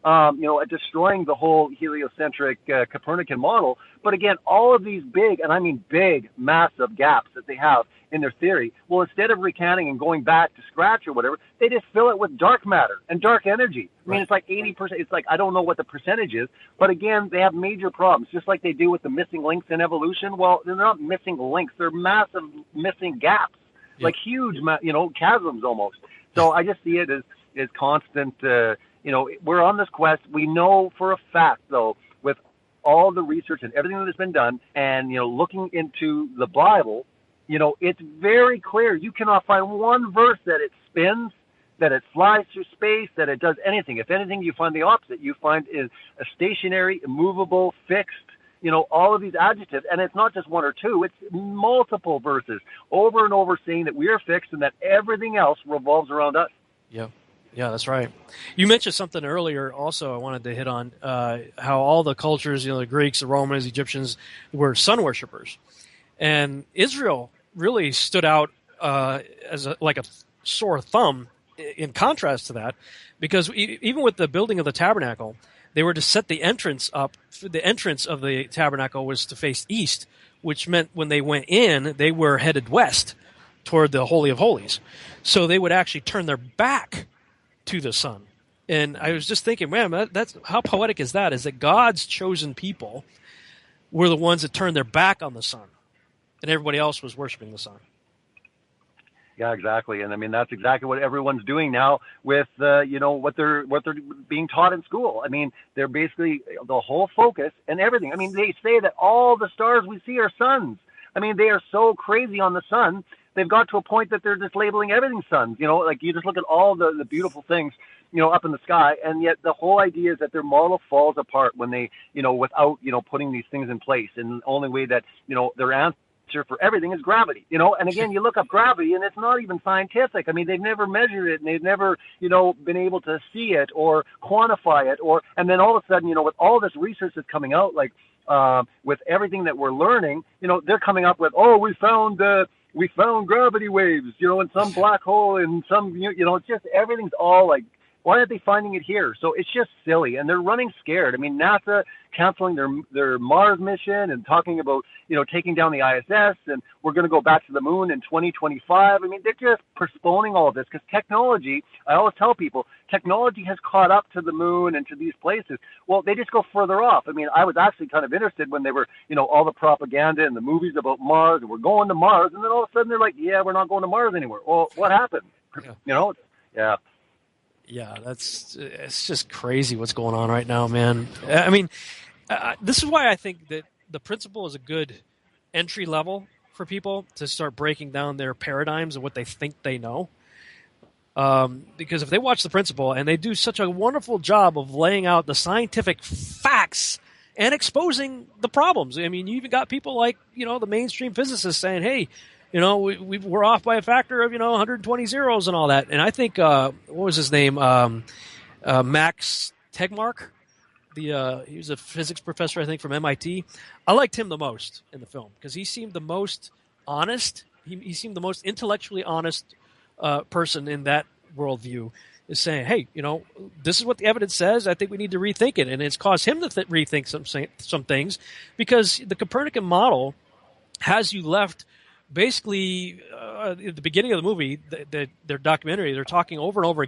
at destroying the whole heliocentric Copernican model. But again, all of these big, and I mean big, massive gaps that they have in their theory, well, instead of recanting and going back to scratch or whatever, they just fill it with dark matter and dark energy. I mean, it's like 80%. It's like, I don't know what the percentage is, but again, they have major problems, just like they do with the missing links in evolution. Well, they're not missing links. They're massive missing gaps, like huge, chasms almost. So I just see it as constant, we're on this quest. We know for a fact, though, with all the research and everything that has been done and, looking into the Bible, it's very clear. You cannot find one verse that it spins, that it flies through space, that it does anything. If anything, you find the opposite. You find is a stationary, immovable, fixed, all of these adjectives. And it's not just one or two. It's multiple verses over and over saying that we are fixed and that everything else revolves around us. Yeah. Yeah, that's right. You mentioned something earlier also I wanted to hit on, how all the cultures, the Greeks, the Romans, Egyptians, were sun worshippers. And Israel really stood out as like a sore thumb in contrast to that, because even with the building of the tabernacle, they were to set the entrance up. The entrance of the tabernacle was to face east, which meant when they went in, they were headed west toward the Holy of Holies. So they would actually turn their back to the sun. And I was just thinking, man, that's how poetic is that? Is that God's chosen people were the ones that turned their back on the sun, and everybody else was worshiping the sun. Yeah, exactly. And I mean, that's exactly what everyone's doing now with, what they're being taught in school. I mean, they're basically the whole focus and everything. I mean, they say that all the stars we see are suns. I mean, they are so crazy on the sun. They've got to a point that they're just labeling everything suns. Like you just look at all the beautiful things, up in the sky, and yet the whole idea is that their model falls apart when they, without, putting these things in place. And the only way that, their answer for everything is gravity, And again, you look up gravity, and it's not even scientific. I mean, they've never measured it, and they've never, been able to see it or quantify it, and then all of a sudden, with all this research that's coming out, like with everything that we're learning, they're coming up with, we found we found gravity waves, in some black hole in some, it's just everything's all like, why aren't they finding it here? So it's just silly, and they're running scared. I mean, NASA canceling their Mars mission and talking about, taking down the ISS, and we're going to go back to the moon in 2025. I mean, they're just postponing all of this because technology, I always tell people, technology has caught up to the moon and to these places. Well, they just go further off. I mean, I was actually kind of interested when they were, all the propaganda and the movies about Mars, and we're going to Mars, and then all of a sudden they're like, yeah, we're not going to Mars anymore. Well, what happened? Yeah. Yeah, it's just crazy what's going on right now, man. I mean, this is why I think that the principle is a good entry level for people to start breaking down their paradigms of what they think they know. Because if they watch the principle, and they do such a wonderful job of laying out the scientific facts and exposing the problems. I mean, you even got people like, the mainstream physicists saying, hey, we're off by a factor of, 120 zeros and all that. And I think, what was his name? Max Tegmark. He was a physics professor, I think, from MIT. I liked him the most in the film because he seemed the most honest. He seemed the most intellectually honest person in that worldview, is saying, hey, this is what the evidence says. I think we need to rethink it. And it's caused him to rethink some things because the Copernican model has you left. Basically, at the beginning of the movie, their documentary, they're talking over and over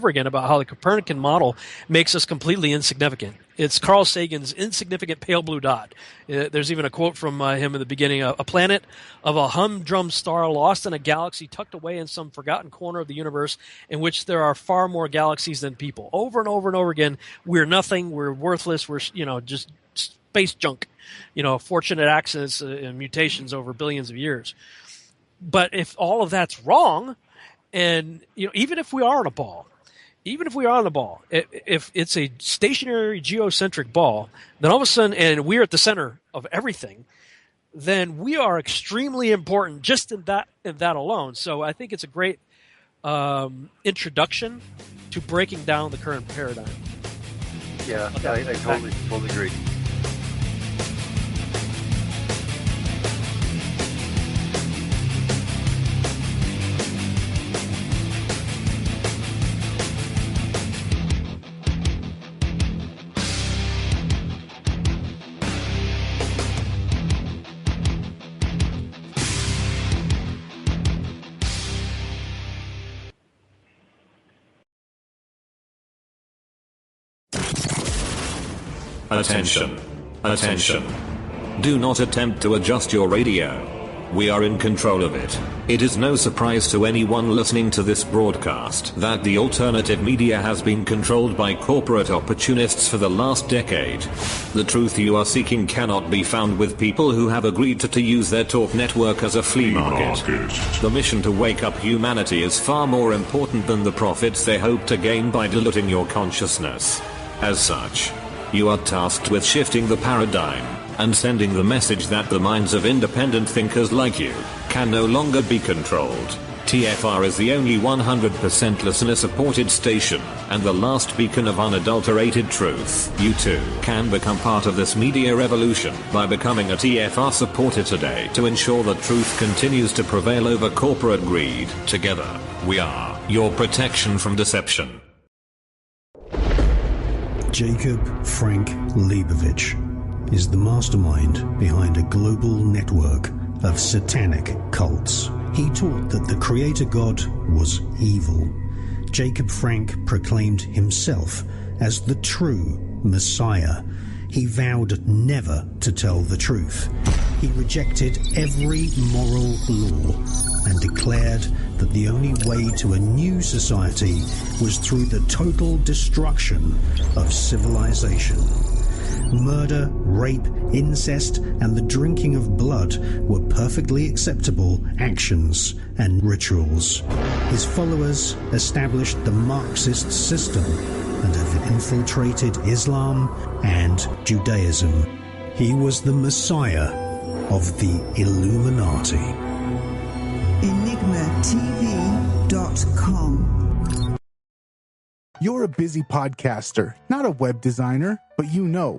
again about how the Copernican model makes us completely insignificant. It's Carl Sagan's insignificant pale blue dot. There's even a quote from him in the beginning, a planet of a humdrum star lost in a galaxy tucked away in some forgotten corner of the universe in which there are far more galaxies than people. Over and over and over again, we're nothing, we're worthless, we're just space junk, fortunate accidents and mutations over billions of years. But if all of that's wrong, and even if we are on a ball, if it's a stationary geocentric ball, then all of a sudden, and we're at the center of everything, then we are extremely important just in that alone. So I think it's a great introduction to breaking down the current paradigm. Yeah, I totally agree. Attention. Do not attempt to adjust your radio. We are in control of it. It is no surprise to anyone listening to this broadcast that the alternative media has been controlled by corporate opportunists for the last decade. The truth you are seeking cannot be found with people who have agreed to use their talk network as a flea market. The mission to wake up humanity is far more important than the profits they hope to gain by diluting your consciousness. As such, you are tasked with shifting the paradigm and sending the message that the minds of independent thinkers like you can no longer be controlled. TFR is the only 100% listener-supported station and the last beacon of unadulterated truth. You too can become part of this media revolution by becoming a TFR supporter today to ensure that truth continues to prevail over corporate greed. Together, we are your protection from deception. Jacob Frank Leibovich is the mastermind behind a global network of satanic cults. He taught that the creator God was evil. Jacob Frank proclaimed himself as the true Messiah. He vowed never to tell the truth. He rejected every moral law and declared that the only way to a new society was through the total destruction of civilization. Murder, rape, incest, and the drinking of blood were perfectly acceptable actions and rituals. His followers established the Marxist system and have infiltrated Islam and Judaism. He was the Messiah of the Illuminati. EnigmaTV.com. You're a busy podcaster, not a web designer, but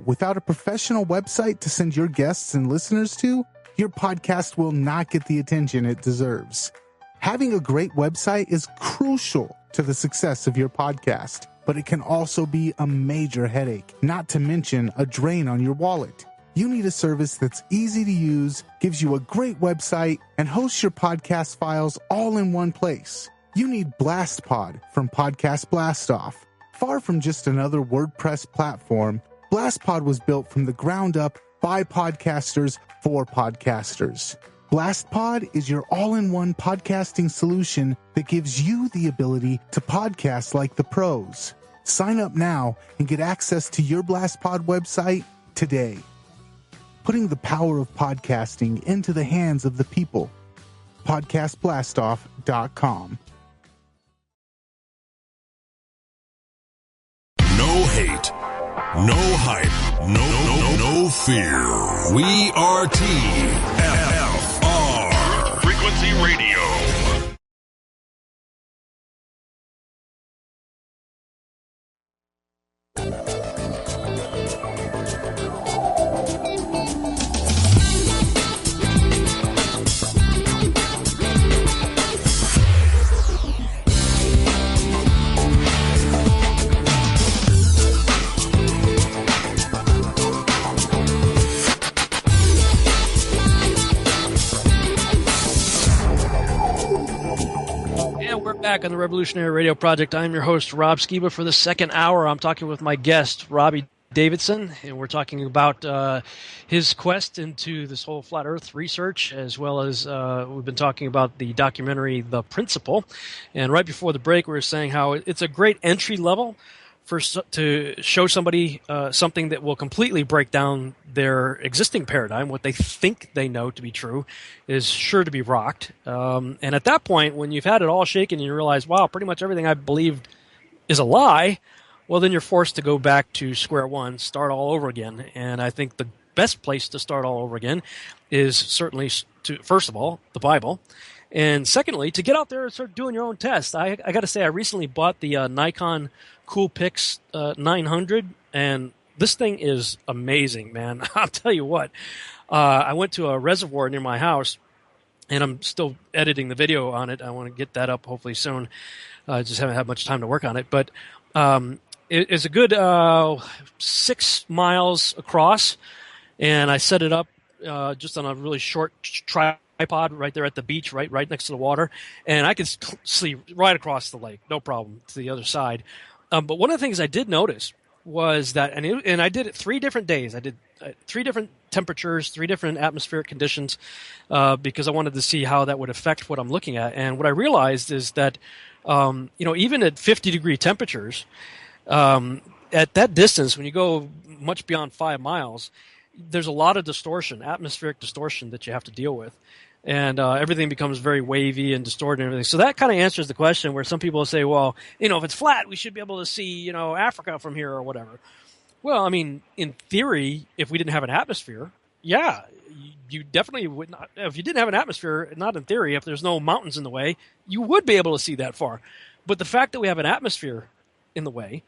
without a professional website to send your guests and listeners to, your podcast will not get the attention it deserves. Having a great website is crucial to the success of your podcast, but it can also be a major headache, not to mention a drain on your wallet. You need a service that's easy to use, gives you a great website, and hosts your podcast files all in one place. You need BlastPod from Podcast Blastoff. Far from just another WordPress platform, BlastPod was built from the ground up by podcasters for podcasters. BlastPod is your all-in-one podcasting solution that gives you the ability to podcast like the pros. Sign up now and get access to your BlastPod website today. Putting the power of podcasting into the hands of the people. PodcastBlastoff.com. No hate, no hype, no fear. We are TFR. Frequency Radio. Back on the Revolutionary Radio Project. I'm your host, Rob Skiba. For the second hour, I'm talking with my guest, Robbie Davidson, and we're talking about his quest into this whole flat Earth research, as well as we've been talking about the documentary The Principle. And right before the break, we were saying how it's a great entry level to show somebody something that will completely break down their existing paradigm. What they think they know to be true is sure to be rocked. And at that point, when you've had it all shaken and you realize, wow, pretty much everything I believed is a lie, well, then you're forced to go back to square one, start all over again. And I think the best place to start all over again is certainly, first of all, the Bible. And secondly, to get out there and start doing your own tests. I got to say, I recently bought the Nikon Coolpix 900, and this thing is amazing, man. I'll tell you what. I went to a reservoir near my house, and I'm still editing the video on it. I want to get that up hopefully soon. I just haven't had much time to work on it. But it's a good 6 miles across, and I set it up just on a really short tripod right there at the beach, right next to the water, and I could see right across the lake, no problem, to the other side. But one of the things I did notice was that, and I did it 3 different days. I did 3 different temperatures, 3 different atmospheric conditions, because I wanted to see how that would affect what I'm looking at. And what I realized is that, even at 50-degree temperatures, at that distance, when you go much beyond 5 miles, there's a lot of distortion, atmospheric distortion that you have to deal with. And everything becomes very wavy and distorted and everything. So that kind of answers the question where some people say, well, if it's flat, we should be able to see, Africa from here or whatever. Well, I mean, in theory, if we didn't have an atmosphere, yeah, you definitely would not. If you didn't have an atmosphere, not in theory, if there's no mountains in the way, you would be able to see that far. But the fact that we have an atmosphere in the way,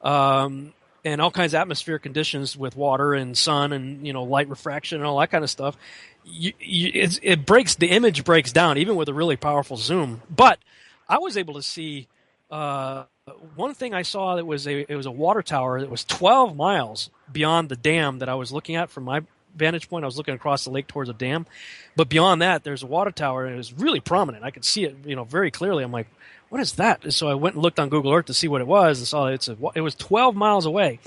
and all kinds of atmospheric conditions with water and sun and, light refraction and all that kind of stuff, the image breaks down even with a really powerful zoom. But I was able to see one thing I saw that was it was a water tower that was 12 miles beyond the dam that I was looking at from my vantage point. I was looking across the lake towards a dam, but beyond that, there's a water tower, and it was really prominent. I could see it, very clearly. I'm like, what is that? And so I went and looked on Google Earth to see what it was, and saw it was 12 miles away.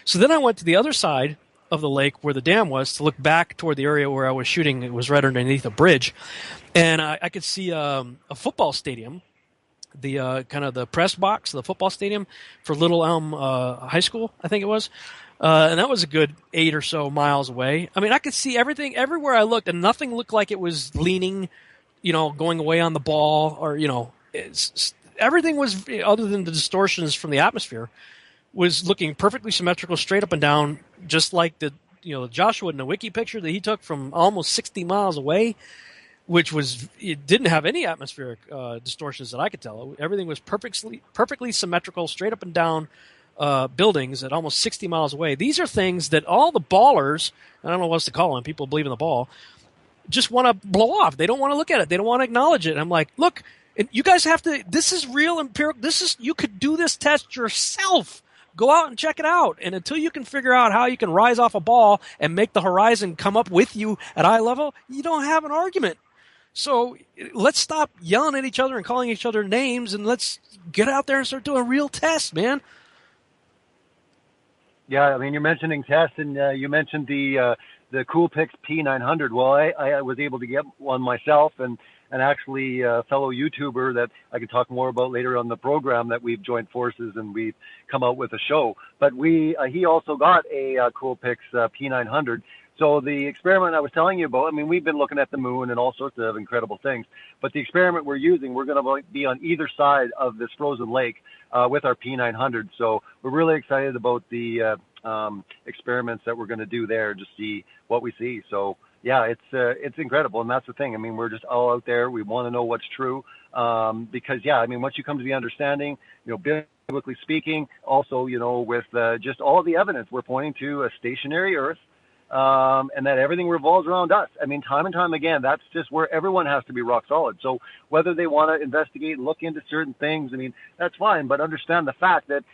So then I went to the other side of the lake where the dam was to look back toward the area where I was shooting. It was right underneath a bridge, and I could see a football stadium, the kind of the press box, the football stadium for Little Elm High School, I think it was. And that was a good 8 or so miles away. I mean, I could see everything everywhere I looked, and nothing looked like it was leaning, going away on the ball, or, everything was, other than the distortions from the atmosphere, was looking perfectly symmetrical, straight up and down, just like the Joshua Nowicki picture that he took from almost 60 miles away, which it didn't have any atmospheric distortions that I could tell. Everything was perfectly symmetrical, straight up and down. Buildings at almost 60 miles away. These are things that all the ballers, I don't know what else to call them, people believe in the ball, just want to blow off. They don't want to look at it. They don't want to acknowledge it. And I'm like, look, you guys have to, this is real empirical. You could do this test yourself. Go out and check it out. And until you can figure out how you can rise off a ball and make the horizon come up with you at eye level, you don't have an argument. So let's stop yelling at each other and calling each other names, and let's get out there and start doing real tests, man. Yeah, I mean, you're mentioning tests, and you mentioned the Coolpix P900. Well, I was able to get one myself, and actually a fellow YouTuber that I can talk more about later on the program that we've joined forces and we've come out with a show. But he also got a Coolpix P900. So the experiment I was telling you about, I mean, we've been looking at the moon and all sorts of incredible things. But the experiment we're using, we're going to be on either side of this frozen lake with our P900. So we're really excited about the experiments that we're going to do there to see what we see. So yeah, it's incredible, and that's the thing. I mean, we're just all out there. We want to know what's true, because yeah, I mean, once you come to the understanding, biblically speaking, also, with just all the evidence, we're pointing to a stationary Earth, and that everything revolves around us. I mean, time and time again, that's just where everyone has to be rock solid. So whether they want to investigate and look into certain things, I mean, that's fine, but understand the fact that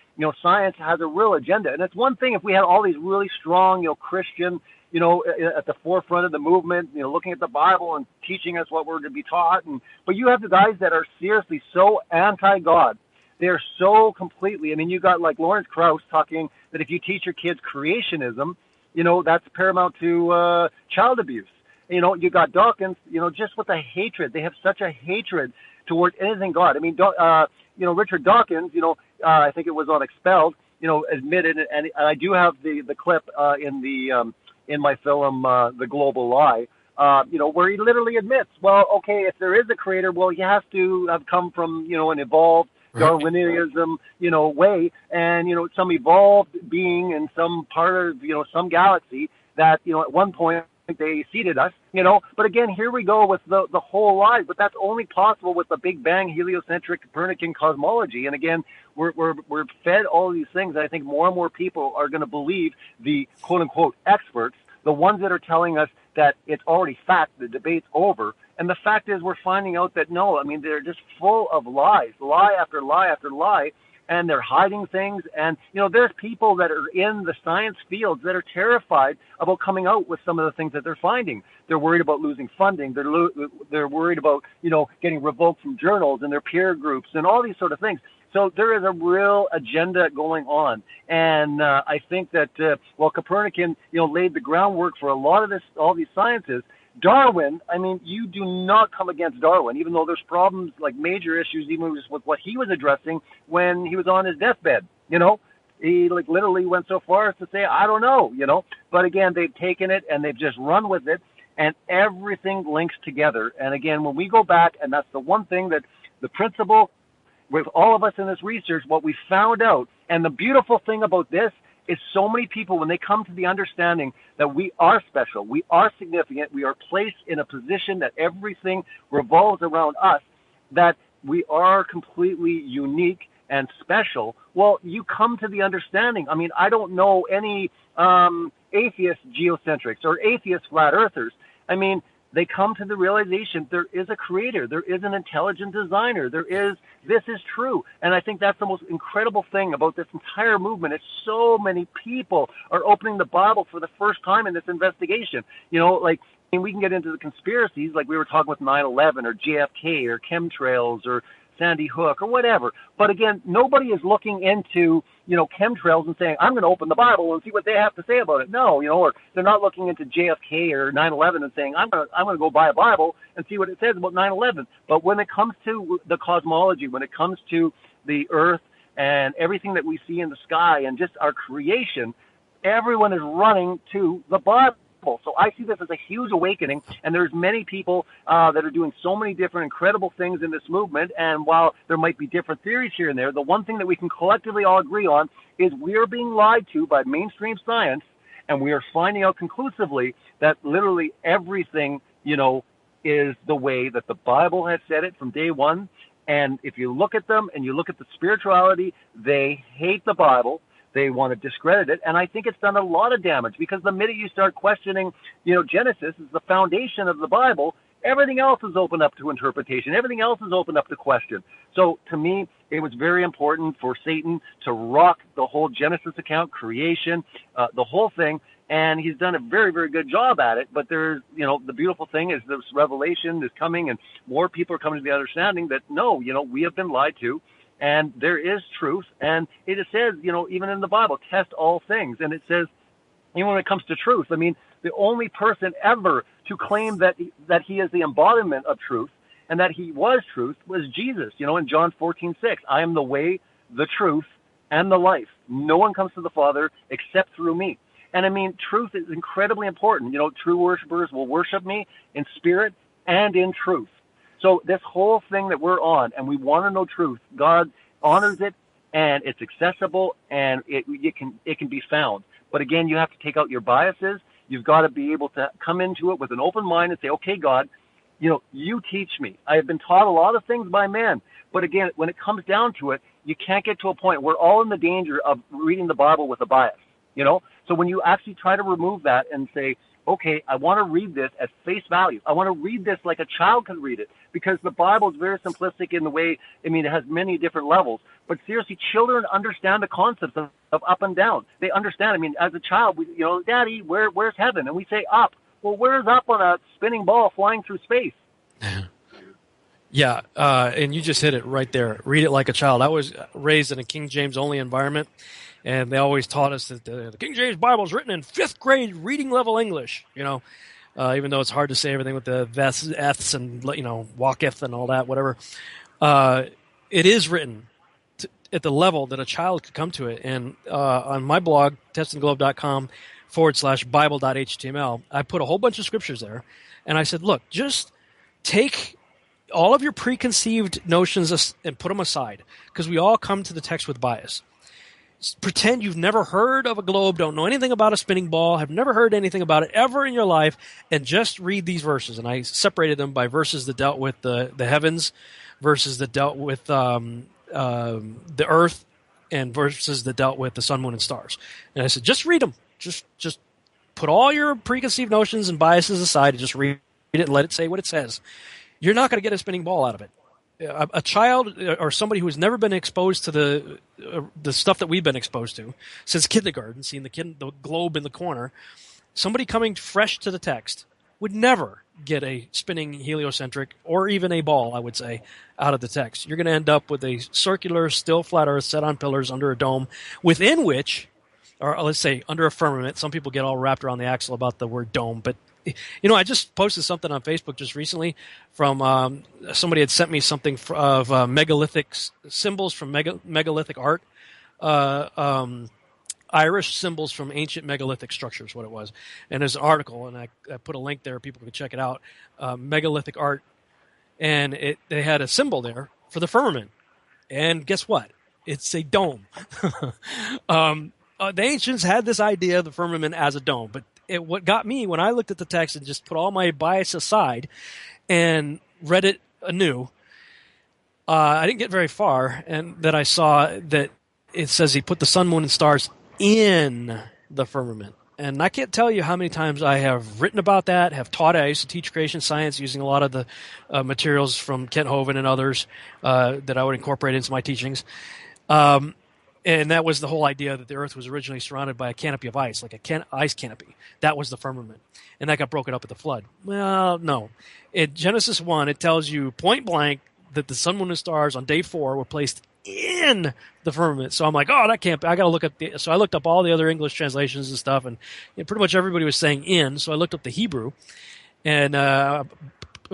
science has a real agenda, and it's one thing if we had all these really strong, Christian, at the forefront of the movement, looking at the Bible and teaching us what we're to be taught. But you have the guys that are seriously so anti-God. They're so completely, I mean, you got like Lawrence Krauss talking that if you teach your kids creationism, that's paramount to child abuse. You got Dawkins, just with the hatred. They have such a hatred towards anything God. I mean, Richard Dawkins, I think it was on Expelled, admitted, and I do have the clip in my film, The Global Lie, where he literally admits, well, okay, if there is a creator, well, he has to have come from, an evolved Darwinism, way, and, some evolved being in some part of, some galaxy that, at one point they seeded us, but again, here we go with the whole lie, but that's only possible with the Big Bang heliocentric Copernican cosmology. And again, we're fed all of these things. And I think more and more people are going to believe the quote unquote experts, the ones that are telling us that it's already fact, the debate's over. And the fact is we're finding out that no, I mean, they're just full of lies, lie after lie after lie. And they're hiding things. And, there's people that are in the science fields that are terrified about coming out with some of the things that they're finding. They're worried about losing funding. They're worried about, getting revoked from journals and their peer groups and all these sort of things. So there is a real agenda going on. And I think that, while Copernican, laid the groundwork for a lot of all these sciences, Darwin, I mean, you do not come against Darwin, even though there's problems, like major issues, even with what he was addressing when he was on his deathbed. He literally went so far as to say, I don't know, But again, they've taken it and they've just run with it, and everything links together. And again, when we go back, and that's the one thing that the principle with all of us in this research, what we found out, and the beautiful thing about this is so many people, when they come to the understanding that we are special, we are significant, we are placed in a position that everything revolves around us, that we are completely unique and special, well, you come to the understanding. I mean, I don't know any atheist geocentrics or atheist flat earthers. I mean, they come to the realization there is a creator, there is an intelligent designer, this is true. And I think that's the most incredible thing about this entire movement. It's so many people are opening the Bible for the first time in this investigation. And we can get into the conspiracies, like we were talking with 9/11 or JFK or chemtrails or Sandy Hook or whatever. But again, nobody is looking into, chemtrails and saying, I'm going to open the Bible and see what they have to say about it. No, or they're not looking into JFK or 9/11 and saying, I'm going to go buy a Bible and see what it says about 9/11. But when it comes to the cosmology, when it comes to the earth and everything that we see in the sky and just our creation, everyone is running to the Bible. So I see this as a huge awakening, and there's many people that are doing so many different incredible things in this movement. And while there might be different theories here and there, the one thing that we can collectively all agree on is we are being lied to by mainstream science, and we are finding out conclusively that literally everything, is the way that the Bible has said it from day one. And if you look at them and you look at the spirituality, they hate the Bible. They want to discredit it, and I think it's done a lot of damage, because the minute you start questioning, Genesis is the foundation of the Bible, everything else is open up to interpretation. Everything else is open up to question. So to me, it was very important for Satan to rock the whole Genesis account, creation, the whole thing, and he's done a very, very good job at it. But there's, the beautiful thing is this revelation is coming, and more people are coming to the understanding that, no, we have been lied to. And there is truth, and it says, even in the Bible, test all things. And it says, even when it comes to truth, I mean, the only person ever to claim that he is the embodiment of truth and that he was truth was Jesus. In John 14:6, I am the way, the truth, and the life. No one comes to the Father except through me. And I mean, truth is incredibly important. True worshipers will worship me in spirit and in truth. So this whole thing that we're on, and we want to know truth, God honors it, and it's accessible, and it can be found. But again, you have to take out your biases. You've got to be able to come into it with an open mind and say, okay, God, you teach me. I have been taught a lot of things by man. But again, when it comes down to it, you can't get to a point. We're all in the danger of reading the Bible with a bias, So when you actually try to remove that and say, okay, I want to read this at face value. I want to read this like a child can read it, because the Bible is very simplistic in the way, it has many different levels. But seriously, children understand the concepts of up and down. They understand. As a child, Daddy, where's heaven? And we say up. Well, where's up on a spinning ball flying through space? Yeah, and you just hit it right there. Read it like a child. I was raised in a King James only environment, and they always taught us that the King James Bible is written in 5th grade reading level English, even though it's hard to say everything with the F's and, walketh and all that, whatever. It is written at the level that a child could come to it. And on my blog, testandglobe.com/bible.html, I put a whole bunch of scriptures there. And I said, look, just take all of your preconceived notions and put them aside, because we all come to the text with bias. Pretend you've never heard of a globe, don't know anything about a spinning ball, have never heard anything about it ever in your life, and just read these verses. And I separated them by verses that dealt with the heavens, verses that dealt with the earth, and verses that dealt with the sun, moon, and stars. And I said, just read them. Just put all your preconceived notions and biases aside and just read it and let it say what it says. You're not going to get a spinning ball out of it. A child or somebody who has never been exposed to the stuff that we've been exposed to since kindergarten, seeing the globe in the corner, somebody coming fresh to the text would never get a spinning heliocentric or even a ball, I would say, out of the text. You're going to end up with a circular, still flat earth set on pillars under a dome, within which, or let's say under a firmament. Some people get all wrapped around the axle about the word dome, but I just posted something on Facebook just recently from somebody had sent me something of megalithic symbols from megalithic art, Irish symbols from ancient megalithic structures, what it was. And there's an article, and I put a link there. People can check it out. Megalithic art, and they had a symbol there for the firmament. And guess what? It's a dome. The ancients had this idea of the firmament as a dome, but what got me when I looked at the text and just put all my bias aside and read it anew, I didn't get very far, and that I saw that it says he put the sun, moon, and stars in the firmament. And I can't tell you how many times I have written about that, have taught it. I used to teach creation science using a lot of the materials from Kent Hovind and others that I would incorporate into my teachings. And that was the whole idea that the Earth was originally surrounded by a canopy of ice, like a ice canopy. That was the firmament. And that got broken up at the flood. Well, no. In Genesis 1, it tells you point blank that the sun, moon, and stars on day 4 were placed in the firmament. So I'm like, oh, that can't be. I got to look up so I looked up all the other English translations and stuff, and pretty much everybody was saying in. So I looked up the Hebrew, and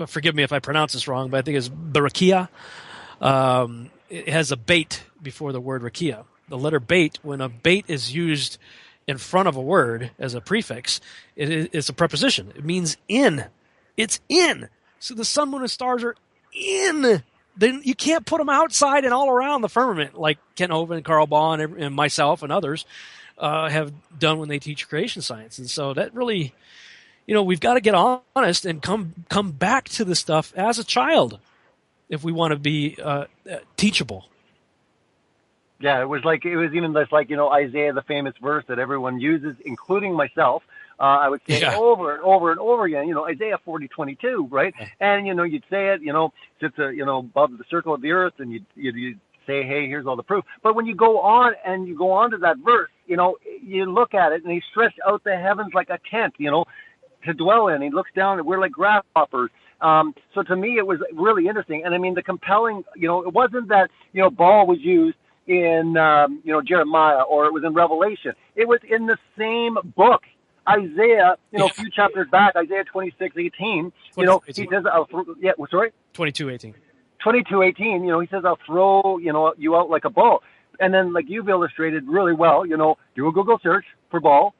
forgive me if I pronounce this wrong, but I think it's barakia. It has a bait before the word rakia. The letter bait, when a bait is used in front of a word as a prefix, it's a preposition. It means in. It's in. So the sun, moon, and stars are in. Then you can't put them outside and all around the firmament like Kent Hovind and Carl Baugh and myself and others have done when they teach creation science. And so that really, we've got to get honest and come back to this stuff as a child if we want to be teachable. Yeah, it was even this, like, Isaiah, the famous verse that everyone uses, including myself. I would say over and over and over again, Isaiah 40:22, right? And, you'd say it, sits, above the circle of the earth, and you'd say, hey, here's all the proof. But when you go on to that verse, you look at it, and he stretched out the heavens like a tent, to dwell in. He looks down, and we're like grasshoppers. So to me, it was really interesting. And I mean, the compelling, it wasn't that, Baal was used in, Jeremiah, or it was in Revelation. It was in the same book. Isaiah, a few chapters back, Isaiah 26:18, he says, sorry? 22:18. 22:18, he says, I'll throw, you out like a ball. And then, like you've illustrated really well, do a Google search for ball,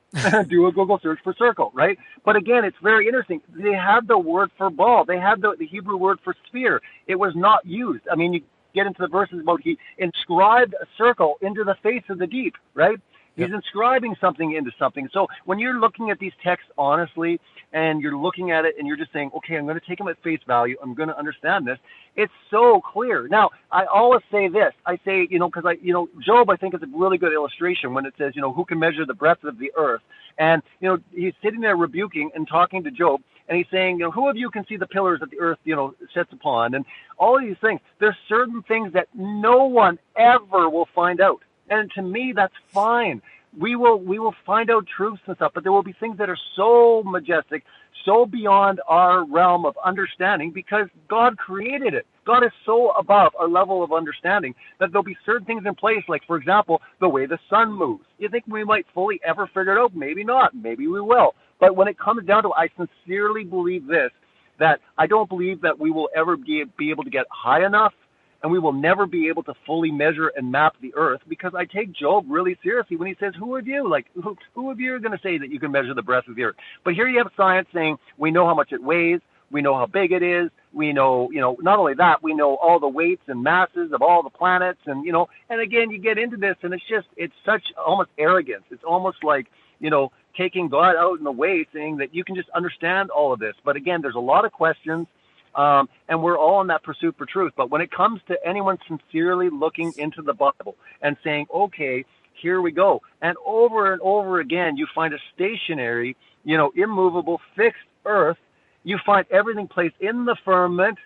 do a Google search for circle, right? But again, it's very interesting. They had the word for ball. They had the Hebrew word for sphere. It was not used. I mean, you get into the verses about he inscribed a circle into the face of the deep, right? He's inscribing something into something. So when you're looking at these texts honestly, and you're looking at it and you're just saying, okay, I'm going to take them at face value. I'm going to understand this. It's so clear. Now, I always say this. I say, because Job, I think, is a really good illustration when it says, who can measure the breadth of the earth? And, he's sitting there rebuking and talking to Job, and he's saying, who of you can see the pillars that the earth, sits upon? And all of these things. There's certain things that no one ever will find out. And to me, that's fine. We will find out truths and stuff, but there will be things that are so majestic, so beyond our realm of understanding, because God created it. God is so above our level of understanding that there'll be certain things in place, like, for example, the way the sun moves. You think we might fully ever figure it out? Maybe not. Maybe we will. But when it comes down to it, I sincerely believe this, that I don't believe that we will ever be able to get high enough, and we will never be able to fully measure and map the earth, because I take Job really seriously when he says, who of you? Like, who of you are going to say that you can measure the breadth of the earth? But here you have science saying, we know how much it weighs, we know how big it is, we know, not only that, we know all the weights and masses of all the planets, and, and again, you get into this, and it's such almost arrogance. It's almost like, taking God out in the way, saying that you can just understand all of this. But again, there's a lot of questions. And we're all in that pursuit for truth. But when it comes to anyone sincerely looking into the Bible and saying, okay, here we go, and over again, you find a stationary, immovable, fixed earth. You find everything placed in the firmament,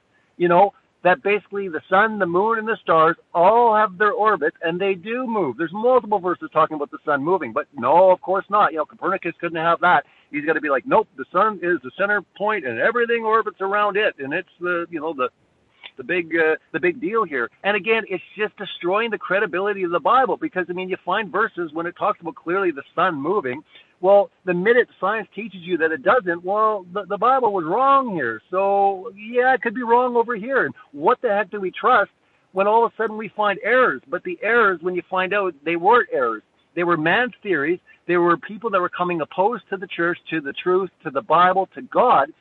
that basically the sun, the moon, and the stars all have their orbits, and they do move. There's multiple verses talking about the sun moving, but no, of course not. Copernicus couldn't have that. He's got to be like, nope, the sun is the center point, and everything orbits around it, and it's the big deal here. And again, it's just destroying the credibility of the Bible, because you find verses when it talks about clearly the sun moving. Well, the minute science teaches you that it doesn't, well, the Bible was wrong here. So, yeah, it could be wrong over here. And what the heck do we trust when all of a sudden we find errors? But the errors, when you find out, they weren't errors. They were man's theories. They were people that were coming opposed to the church, to the truth, to the Bible, to God.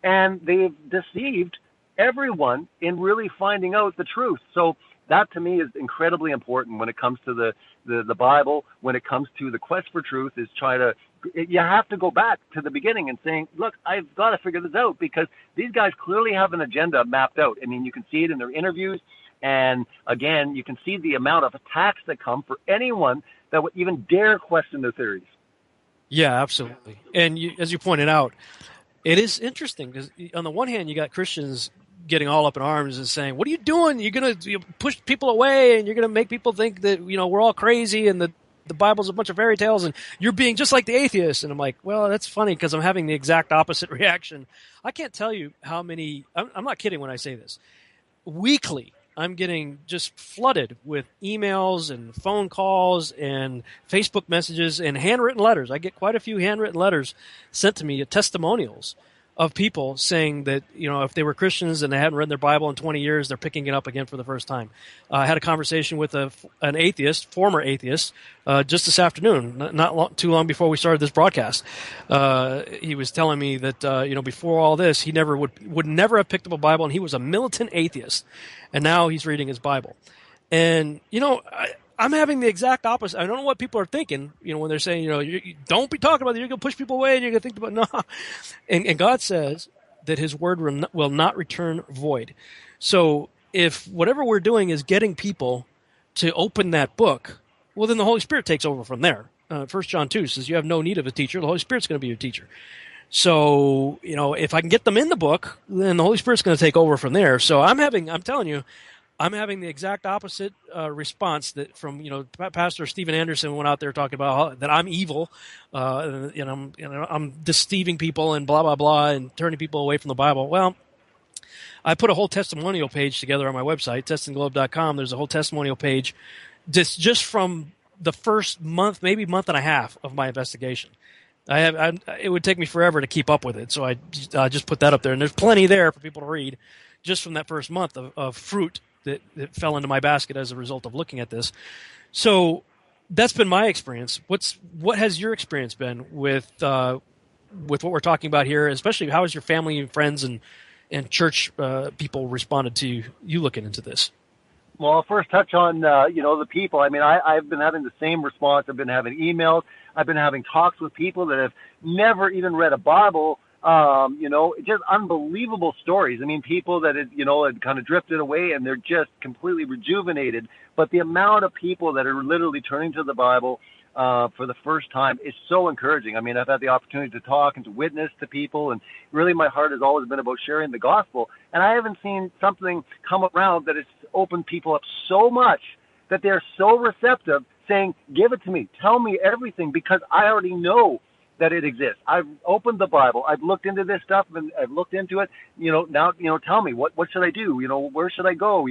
And they've deceived everyone in really finding out the truth. So that, to me, is incredibly important when it comes to the Bible, when it comes to the quest for truth, is you have to go back to the beginning and saying, look, I've got to figure this out, because these guys clearly have an agenda mapped out. You can see it in their interviews. And again, you can see the amount of attacks that come for anyone that would even dare question their theories. Yeah, absolutely. And as you pointed out, it is interesting because on the one hand, you got Christians getting all up in arms and saying, what are you doing? You're going to push people away, and you're going to make people think that, we're all crazy and the Bible's a bunch of fairy tales and you're being just like the atheists. And I'm like, well, that's funny, because I'm having the exact opposite reaction. I can't tell you how many, I'm not kidding when I say this, weekly I'm getting just flooded with emails and phone calls and Facebook messages and handwritten letters. I get quite a few handwritten letters sent to me, testimonials of people saying that, if they were Christians and they hadn't read their Bible in 20 years, they're picking it up again for the first time. I had a conversation with an atheist, former atheist, just this afternoon, too long before we started this broadcast. He was telling me that, before all this, he would never have picked up a Bible, and he was a militant atheist. And now he's reading his Bible. And, I'm having the exact opposite. I don't know what people are thinking, when they're saying, you don't be talking about it. You're going to push people away, and you're going to think about no. And God says that His word will not return void. So if whatever we're doing is getting people to open that book, well, then the Holy Spirit takes over from there. 1 John 2 says you have no need of a teacher. The Holy Spirit's going to be your teacher. So, if I can get them in the book, then the Holy Spirit's going to take over from there. So I'm telling you, I'm having the exact opposite response that from, Pastor Stephen Anderson went out there talking about that I'm evil, I'm deceiving people and blah, blah, blah, and turning people away from the Bible. Well, I put a whole testimonial page together on my website, testingglobe.com. There's a whole testimonial page just from the first month, maybe month and a half of my investigation. It would take me forever to keep up with it, so I just put that up there. And there's plenty there for people to read just from that first month of fruit that fell into my basket as a result of looking at this. So that's been my experience. What has your experience been with what we're talking about here, especially how has your family and friends and church people responded to you looking into this? Well, I'll first touch on, the people. I mean, I've been having the same response. I've been having emails. I've been having talks with people that have never even read a Bible. Just unbelievable stories. I mean, people that had kind of drifted away and they're just completely rejuvenated. But the amount of people that are literally turning to the Bible for the first time is so encouraging. I mean, I've had the opportunity to talk and to witness to people, and really my heart has always been about sharing the gospel. And I haven't seen something come around that has opened people up so much that they're so receptive, saying, give it to me, tell me everything, because I already know that it exists. I've opened the Bible. I've looked into this stuff and I've looked into it. Now, tell me, what should I do? Where should I go?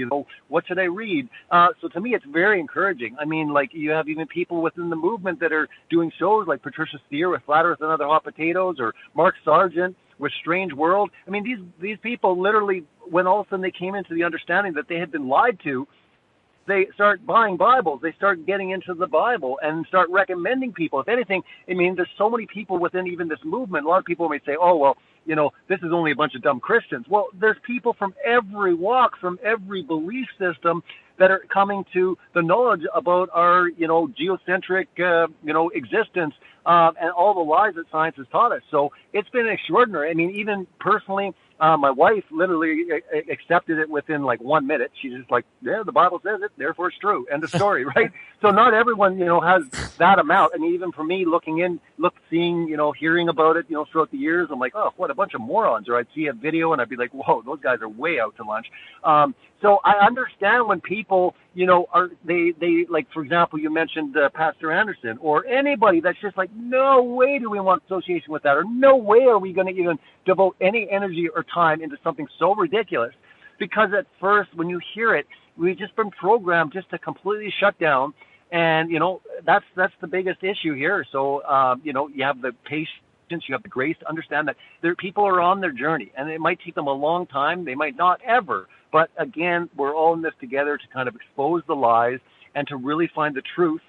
What should I read? So to me, it's very encouraging. I mean, like, you have even people within the movement that are doing shows like Patricia Steer with Flat Earth and Other Hot Potatoes, or Mark Sargent with Strange World. I mean, these people literally, when all of a sudden they came into the understanding that they had been lied to, they start buying Bibles. They start getting into the Bible and start recommending people. If anything, I mean, there's so many people within even this movement. A lot of people may say, oh, well, this is only a bunch of dumb Christians. Well, there's people from every walk, from every belief system that are coming to the knowledge about our, geocentric, existence, and all the lies that science has taught us. So it's been extraordinary. I mean, even personally, my wife literally accepted it within like 1 minute. She's just like, yeah, the Bible says it, therefore it's true. End of story, right? So not everyone, has that amount. I mean, even for me, seeing, hearing about it, throughout the years, I'm like, oh, what a bunch of morons. Or I'd see a video and I'd be like, whoa, those guys are way out to lunch. So I understand when people, they like, for example, you mentioned Pastor Anderson, or anybody that's just like, no way do we want association with that, or no way are we going to even devote any energy or time into something so ridiculous. Because at first, when you hear it, we've just been programmed just to completely shut down. And, that's the biggest issue here. So, you have the patience, you have the grace to understand that people are on their journey, and it might take them a long time. They might not ever. But again, we're all in this together to kind of expose the lies and to really find the truth,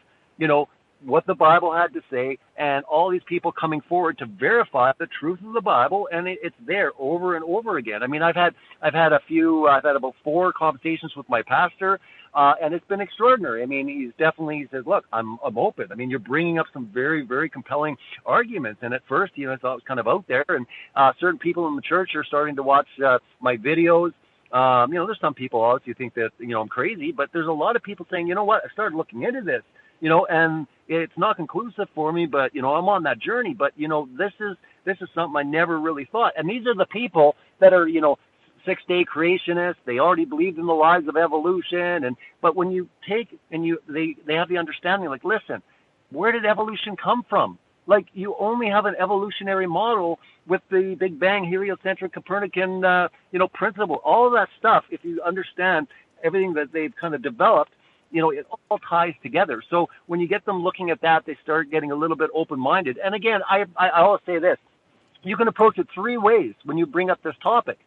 what the Bible had to say, and all these people coming forward to verify the truth of the Bible, and it's there over and over again. I mean, I've had about 4 conversations with my pastor, and it's been extraordinary. I mean, he says, look, I'm open. I mean, you're bringing up some very, very compelling arguments. And at first, I thought it was kind of out there, and certain people in the church are starting to watch my videos. There's some people obviously think that, I'm crazy, but there's a lot of people saying, you know what, I started looking into this, and it's not conclusive for me, but, I'm on that journey. But, this is something I never really thought. And these are the people that are, 6-day creationists. They already believed in the lies of evolution. But when you take and they have the understanding, like, listen, where did evolution come from? Like, you only have an evolutionary model with the Big Bang, heliocentric, Copernican, principle. All of that stuff, if you understand everything that they've kind of developed, it all ties together. So when you get them looking at that, they start getting a little bit open-minded. And again, I always say this. You can approach it 3 ways when you bring up this topic.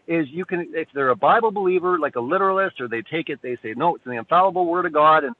Is you can, if they're a Bible believer, like a literalist, or they take it, they say, no, it's the infallible Word of God, and,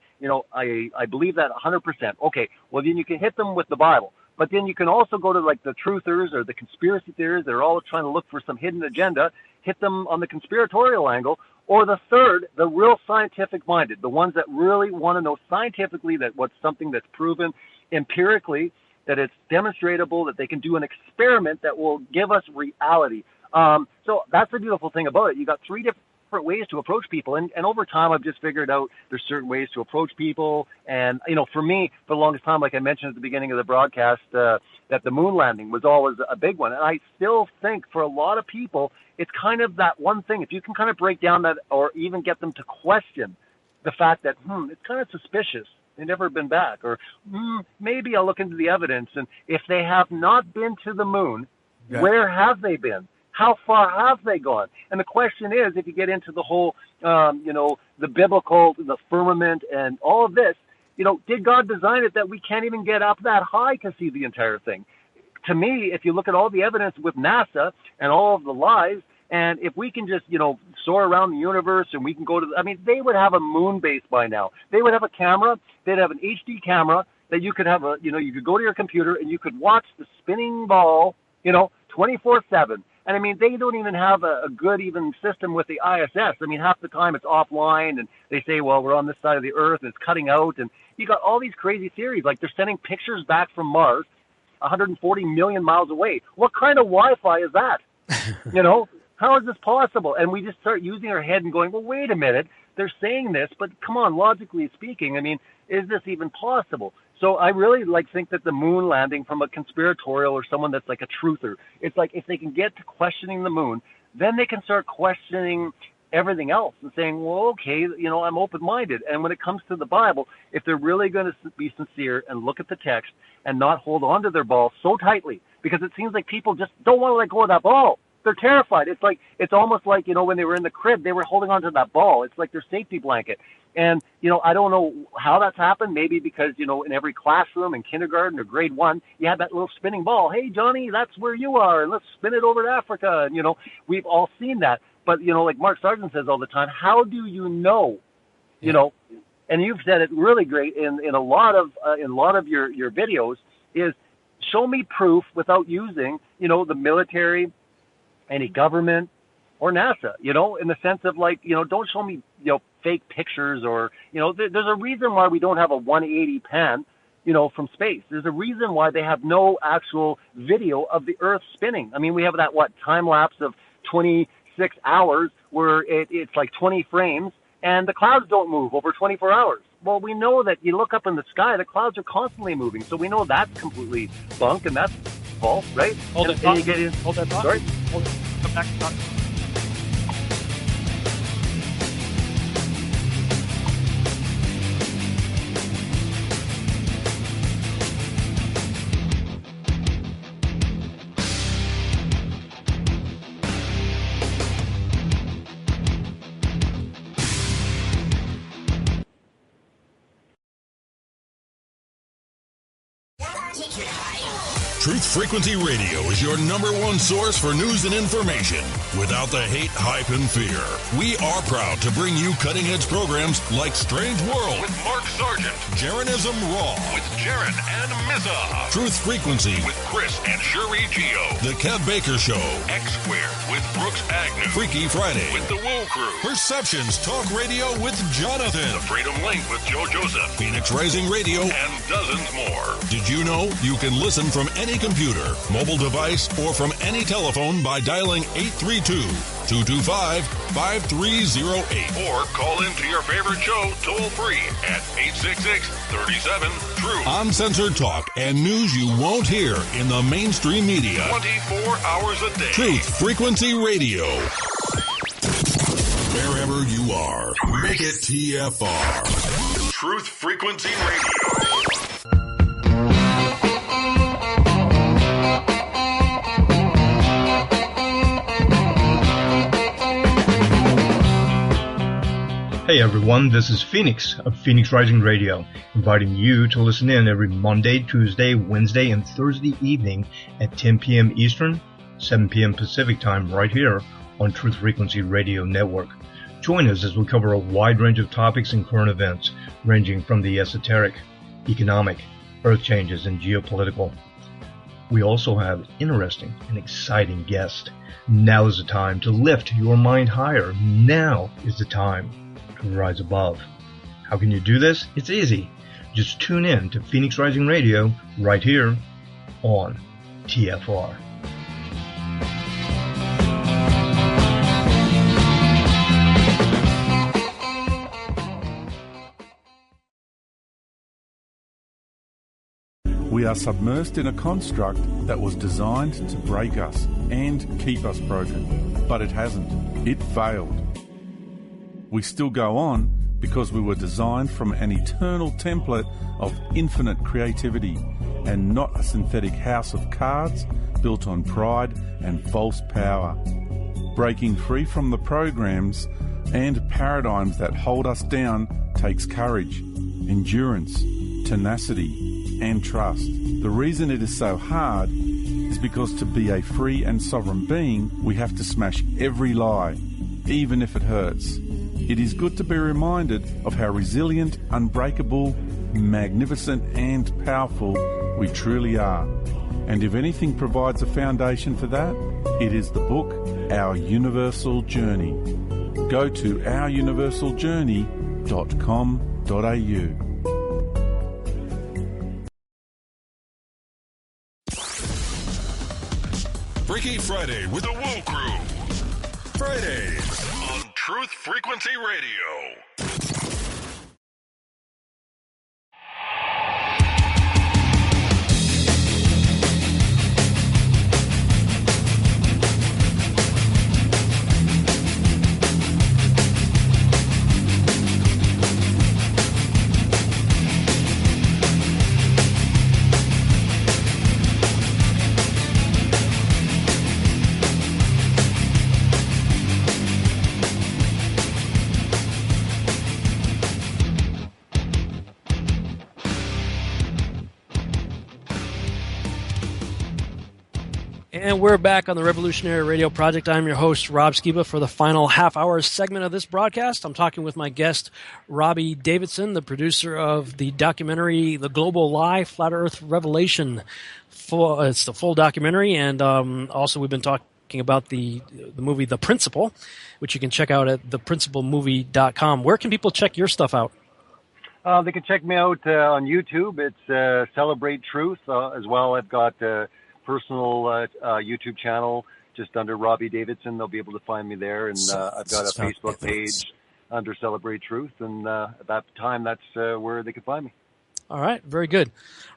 I believe that 100%. Okay, well, then you can hit them with the Bible. But then you can also go to, like, the truthers or the conspiracy theorists. They're all trying to look for some hidden agenda. Hit them on the conspiratorial angle. Or the third, the real scientific-minded, the ones that really want to know scientifically that what's something that's proven empirically, that it's demonstratable, that they can do an experiment that will give us reality. So that's the beautiful thing about it. You got 3 different different ways to approach people. And over time, I've just figured out there's certain ways to approach people. And, for me, for the longest time, like I mentioned at the beginning of the broadcast, that the moon landing was always a big one. And I still think for a lot of people, it's kind of that one thing. If you can kind of break down that or even get them to question the fact that, it's kind of suspicious. They've never been back. Or maybe I'll look into the evidence. And if they have not been to the moon, where have they been? How far have they gone? And the question is, if you get into the whole, the biblical, the firmament and all of this, did God design it that we can't even get up that high to see the entire thing? To me, if you look at all the evidence with NASA and all of the lies, and if we can just, soar around the universe and we can go to, they would have a moon base by now. They would have a camera. They'd have an HD camera that you could have you could go to your computer and you could watch the spinning ball, 24/7. And they don't even have a good even system with the ISS. Half the time it's offline and they say, well, we're on this side of the Earth and it's cutting out. And you got all these crazy theories, like they're sending pictures back from Mars 140 million miles away. What kind of Wi-Fi is that? How is this possible? And we just start using our head and going, well, wait a minute. They're saying this, but come on, logically speaking, is this even possible? So I really think that the moon landing from a conspiratorial or someone that's like a truther, it's like if they can get to questioning the moon, then they can start questioning everything else and saying, well, okay, I'm open-minded. And when it comes to the Bible, if they're really going to be sincere and look at the text and not hold on to their ball so tightly, because it seems like people just don't want to let go of that ball. They're terrified. It's almost like, when they were in the crib, they were holding on to that ball. It's like their safety blanket. And, I don't know how that's happened. Maybe because, in every classroom in kindergarten or grade 1, you had that little spinning ball. Hey, Johnny, that's where you are. And let's spin it over to Africa. And, we've all seen that. But, like Mark Sargent says all the time, how do you know, and you've said it really great in a lot of your videos is show me proof without using, the military, any government or NASA, in the sense of don't show me, fake pictures or, there's a reason why we don't have a 180 pan, from space. There's a reason why they have no actual video of the Earth spinning. We have that, time lapse of 26 hours where it's like 20 frames and the clouds don't move over 24 hours. Well, we know that you look up in the sky, the clouds are constantly moving. So we know that's completely bunk and that's false, right? Hold that thought. Hold that thought. Sorry? Hold it. Come back to talk. Truth Frequency Radio is your number one source for news and information without the hate, hype, and fear. We are proud to bring you cutting-edge programs like Strange World with Mark Sargent, Jaronism Raw with Jaron and Mizza, Truth Frequency with Chris and Sherry Geo, The Kev Baker Show, X Squared with Brooks Agnew, Freaky Friday with The Wool Crew, Perceptions Talk Radio with Jonathan, The Freedom Link with Joe Joseph, Phoenix Rising Radio, and dozens more. Did you know you can listen from any computer, mobile device, or from any telephone by dialing 832-225-5308 or call into your favorite show toll-free at 866-37-TRUTH. Uncensored talk and news you won't hear in the mainstream media 24 hours a day. Truth Frequency Radio. Wherever you are, make it TFR. Truth Frequency Radio. Hey everyone, this is Phoenix of Phoenix Rising Radio, inviting you to listen in every Monday, Tuesday, Wednesday, and Thursday evening at 10 p.m. Eastern, 7 p.m. Pacific Time right here on Truth Frequency Radio Network. Join us as we cover a wide range of topics and current events, ranging from the esoteric, economic, earth changes, and geopolitical. We also have interesting and exciting guests. Now is the time to lift your mind higher. Now is the time to rise above. How can you do this? It's easy. Just tune in to Phoenix Rising Radio right here on TFR. We are submersed in a construct that was designed to break us and keep us broken. But it hasn't. It failed. We still go on because we were designed from an eternal template of infinite creativity and not a synthetic house of cards built on pride and false power. Breaking free from the programs and paradigms that hold us down takes courage, endurance, tenacity, and trust. The reason it is so hard is because to be a free and sovereign being, we have to smash every lie, even if it hurts. It is good to be reminded of how resilient, unbreakable, magnificent, and powerful we truly are. And if anything provides a foundation for that, it is the book, Our Universal Journey. Go to ouruniversaljourney.com.au. Freaky Friday with the Woo Crew. Fridays on Truth Frequency Radio. And we're back on the Revolutionary Radio Project. I'm your host, Rob Skiba, for the final half-hour segment of this broadcast. I'm talking with my guest, Robbie Davidson, the producer of the documentary The Global Lie, Flat Earth Revelation. It's the full documentary, and also we've been talking about the movie The Principle, which you can check out at theprinciplemovie.com. Where can people check your stuff out? They can check me out on YouTube. It's Celebrate Truth. As well, I've got personal YouTube channel just under Robbie Davidson. They'll be able to find me there, and I've got a Facebook page under Celebrate Truth, and at that time that's where they can find me. All right, very good.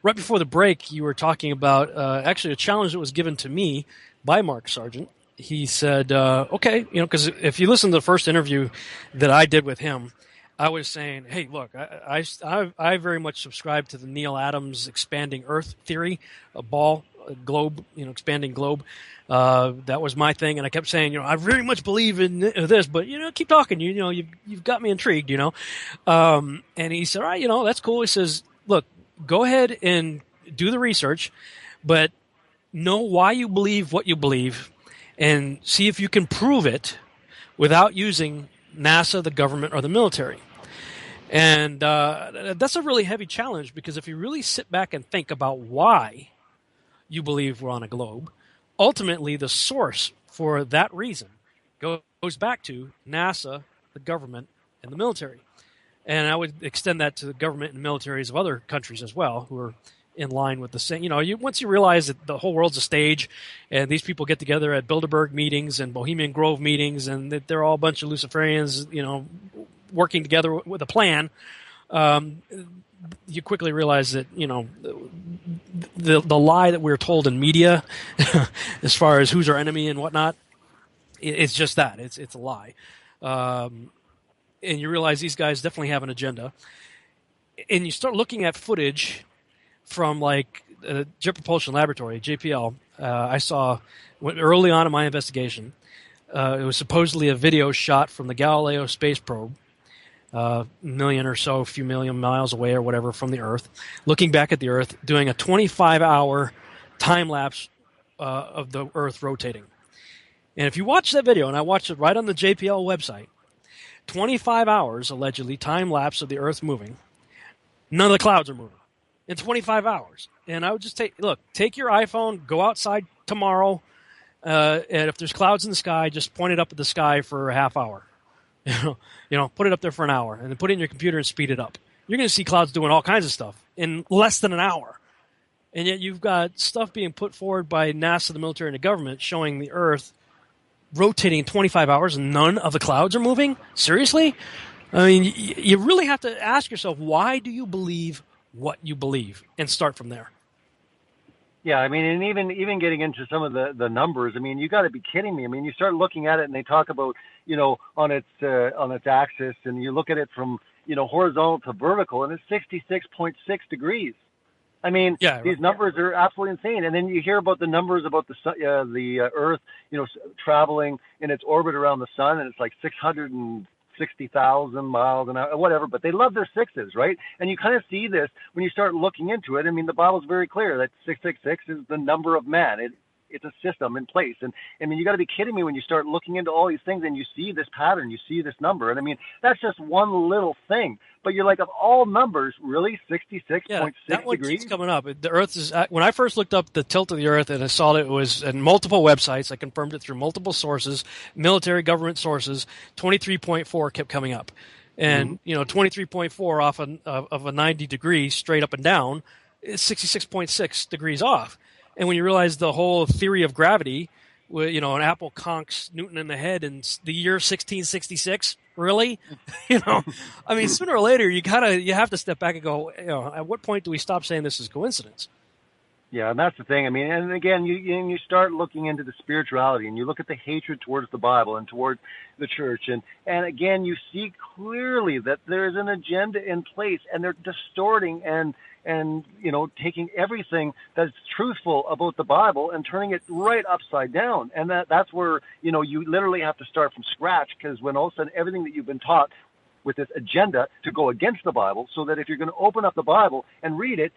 Right before the break, you were talking about actually a challenge that was given to me by Mark Sargent. He said, okay, because if you listen to the first interview that I did with him, I was saying, hey, look, I very much subscribe to the Neil Adams expanding Earth theory, globe, expanding globe. That was my thing, and I kept saying, I very much believe in this, but keep talking. You've got me intrigued. And he said, all right, that's cool. He says, look, go ahead and do the research, but know why you believe what you believe, and see if you can prove it without using NASA, the government, or the military. And that's a really heavy challenge, because if you really sit back and think about why you believe we're on a globe, ultimately the source for that reason goes back to NASA, the government, and the military. And I would extend that to the government and militaries of other countries as well, who are in line with the same. Once you realize that the whole world's a stage, and these people get together at Bilderberg meetings and Bohemian Grove meetings, and that they're all a bunch of Luciferians, working together with a plan, you quickly realize that, the lie that we're told in media as far as who's our enemy and whatnot, it's just that. It's a lie. And you realize these guys definitely have an agenda. And you start looking at footage from Jet Propulsion Laboratory, JPL. I saw early on in my investigation, it was supposedly a video shot from the Galileo space probe, million or so, a few million miles away or whatever from the Earth, looking back at the Earth, doing a 25-hour time-lapse of the Earth rotating. And if you watch that video, and I watched it right on the JPL website, 25 hours, allegedly, time-lapse of the Earth moving, none of the clouds are moving in 25 hours. And I would just take your iPhone, go outside tomorrow, and if there's clouds in the sky, just point it up at the sky for a half hour. Put it up there for an hour, and then put it in your computer and speed it up. You're going to see clouds doing all kinds of stuff in less than an hour. And yet you've got stuff being put forward by NASA, the military, and the government showing the Earth rotating in 25 hours and none of the clouds are moving? Seriously? I mean, you really have to ask yourself, why do you believe what you believe? And start from there. Yeah, I mean, and even getting into some of the numbers, I mean, you got to be kidding me. I mean, you start looking at it, and they talk about, on its axis, and you look at it from, horizontal to vertical, and it's 66.6 degrees. I mean, these numbers are absolutely insane. And then you hear about the numbers about the Earth, traveling in its orbit around the sun, and it's like 660,000 miles an hour, whatever. But they love their sixes, right? And you kind of see this when you start looking into it. I mean, the Bible's very clear that 666 is the number of man. It's a system in place. And I mean, you got to be kidding me when you start looking into all these things and you see this pattern, you see this number. And I mean, that's just one little thing. But you're like, of all numbers, really, 66.6 that one degrees? keeps coming up. The Earth is, when I first looked up the tilt of the Earth and I saw that it was in multiple websites, I confirmed it through multiple sources, military, government sources, 23.4 kept coming up. And, 23.4 off of a 90 degrees straight up and down is 66.6 degrees off. And when you realize the whole theory of gravity, an apple conks Newton in the head in the year 1666, really? I mean, sooner or later, you have to step back and go, at what point do we stop saying this is coincidence? Yeah, and that's the thing. I mean, and again, you start looking into the spirituality, and you look at the hatred towards the Bible and towards the church, and again, you see clearly that there is an agenda in place, and they're distorting and taking everything that's truthful about the Bible and turning it right upside down. And that's where, you literally have to start from scratch, because when all of a sudden everything that you've been taught with this agenda to go against the Bible, so that if you're going to open up the Bible and read it,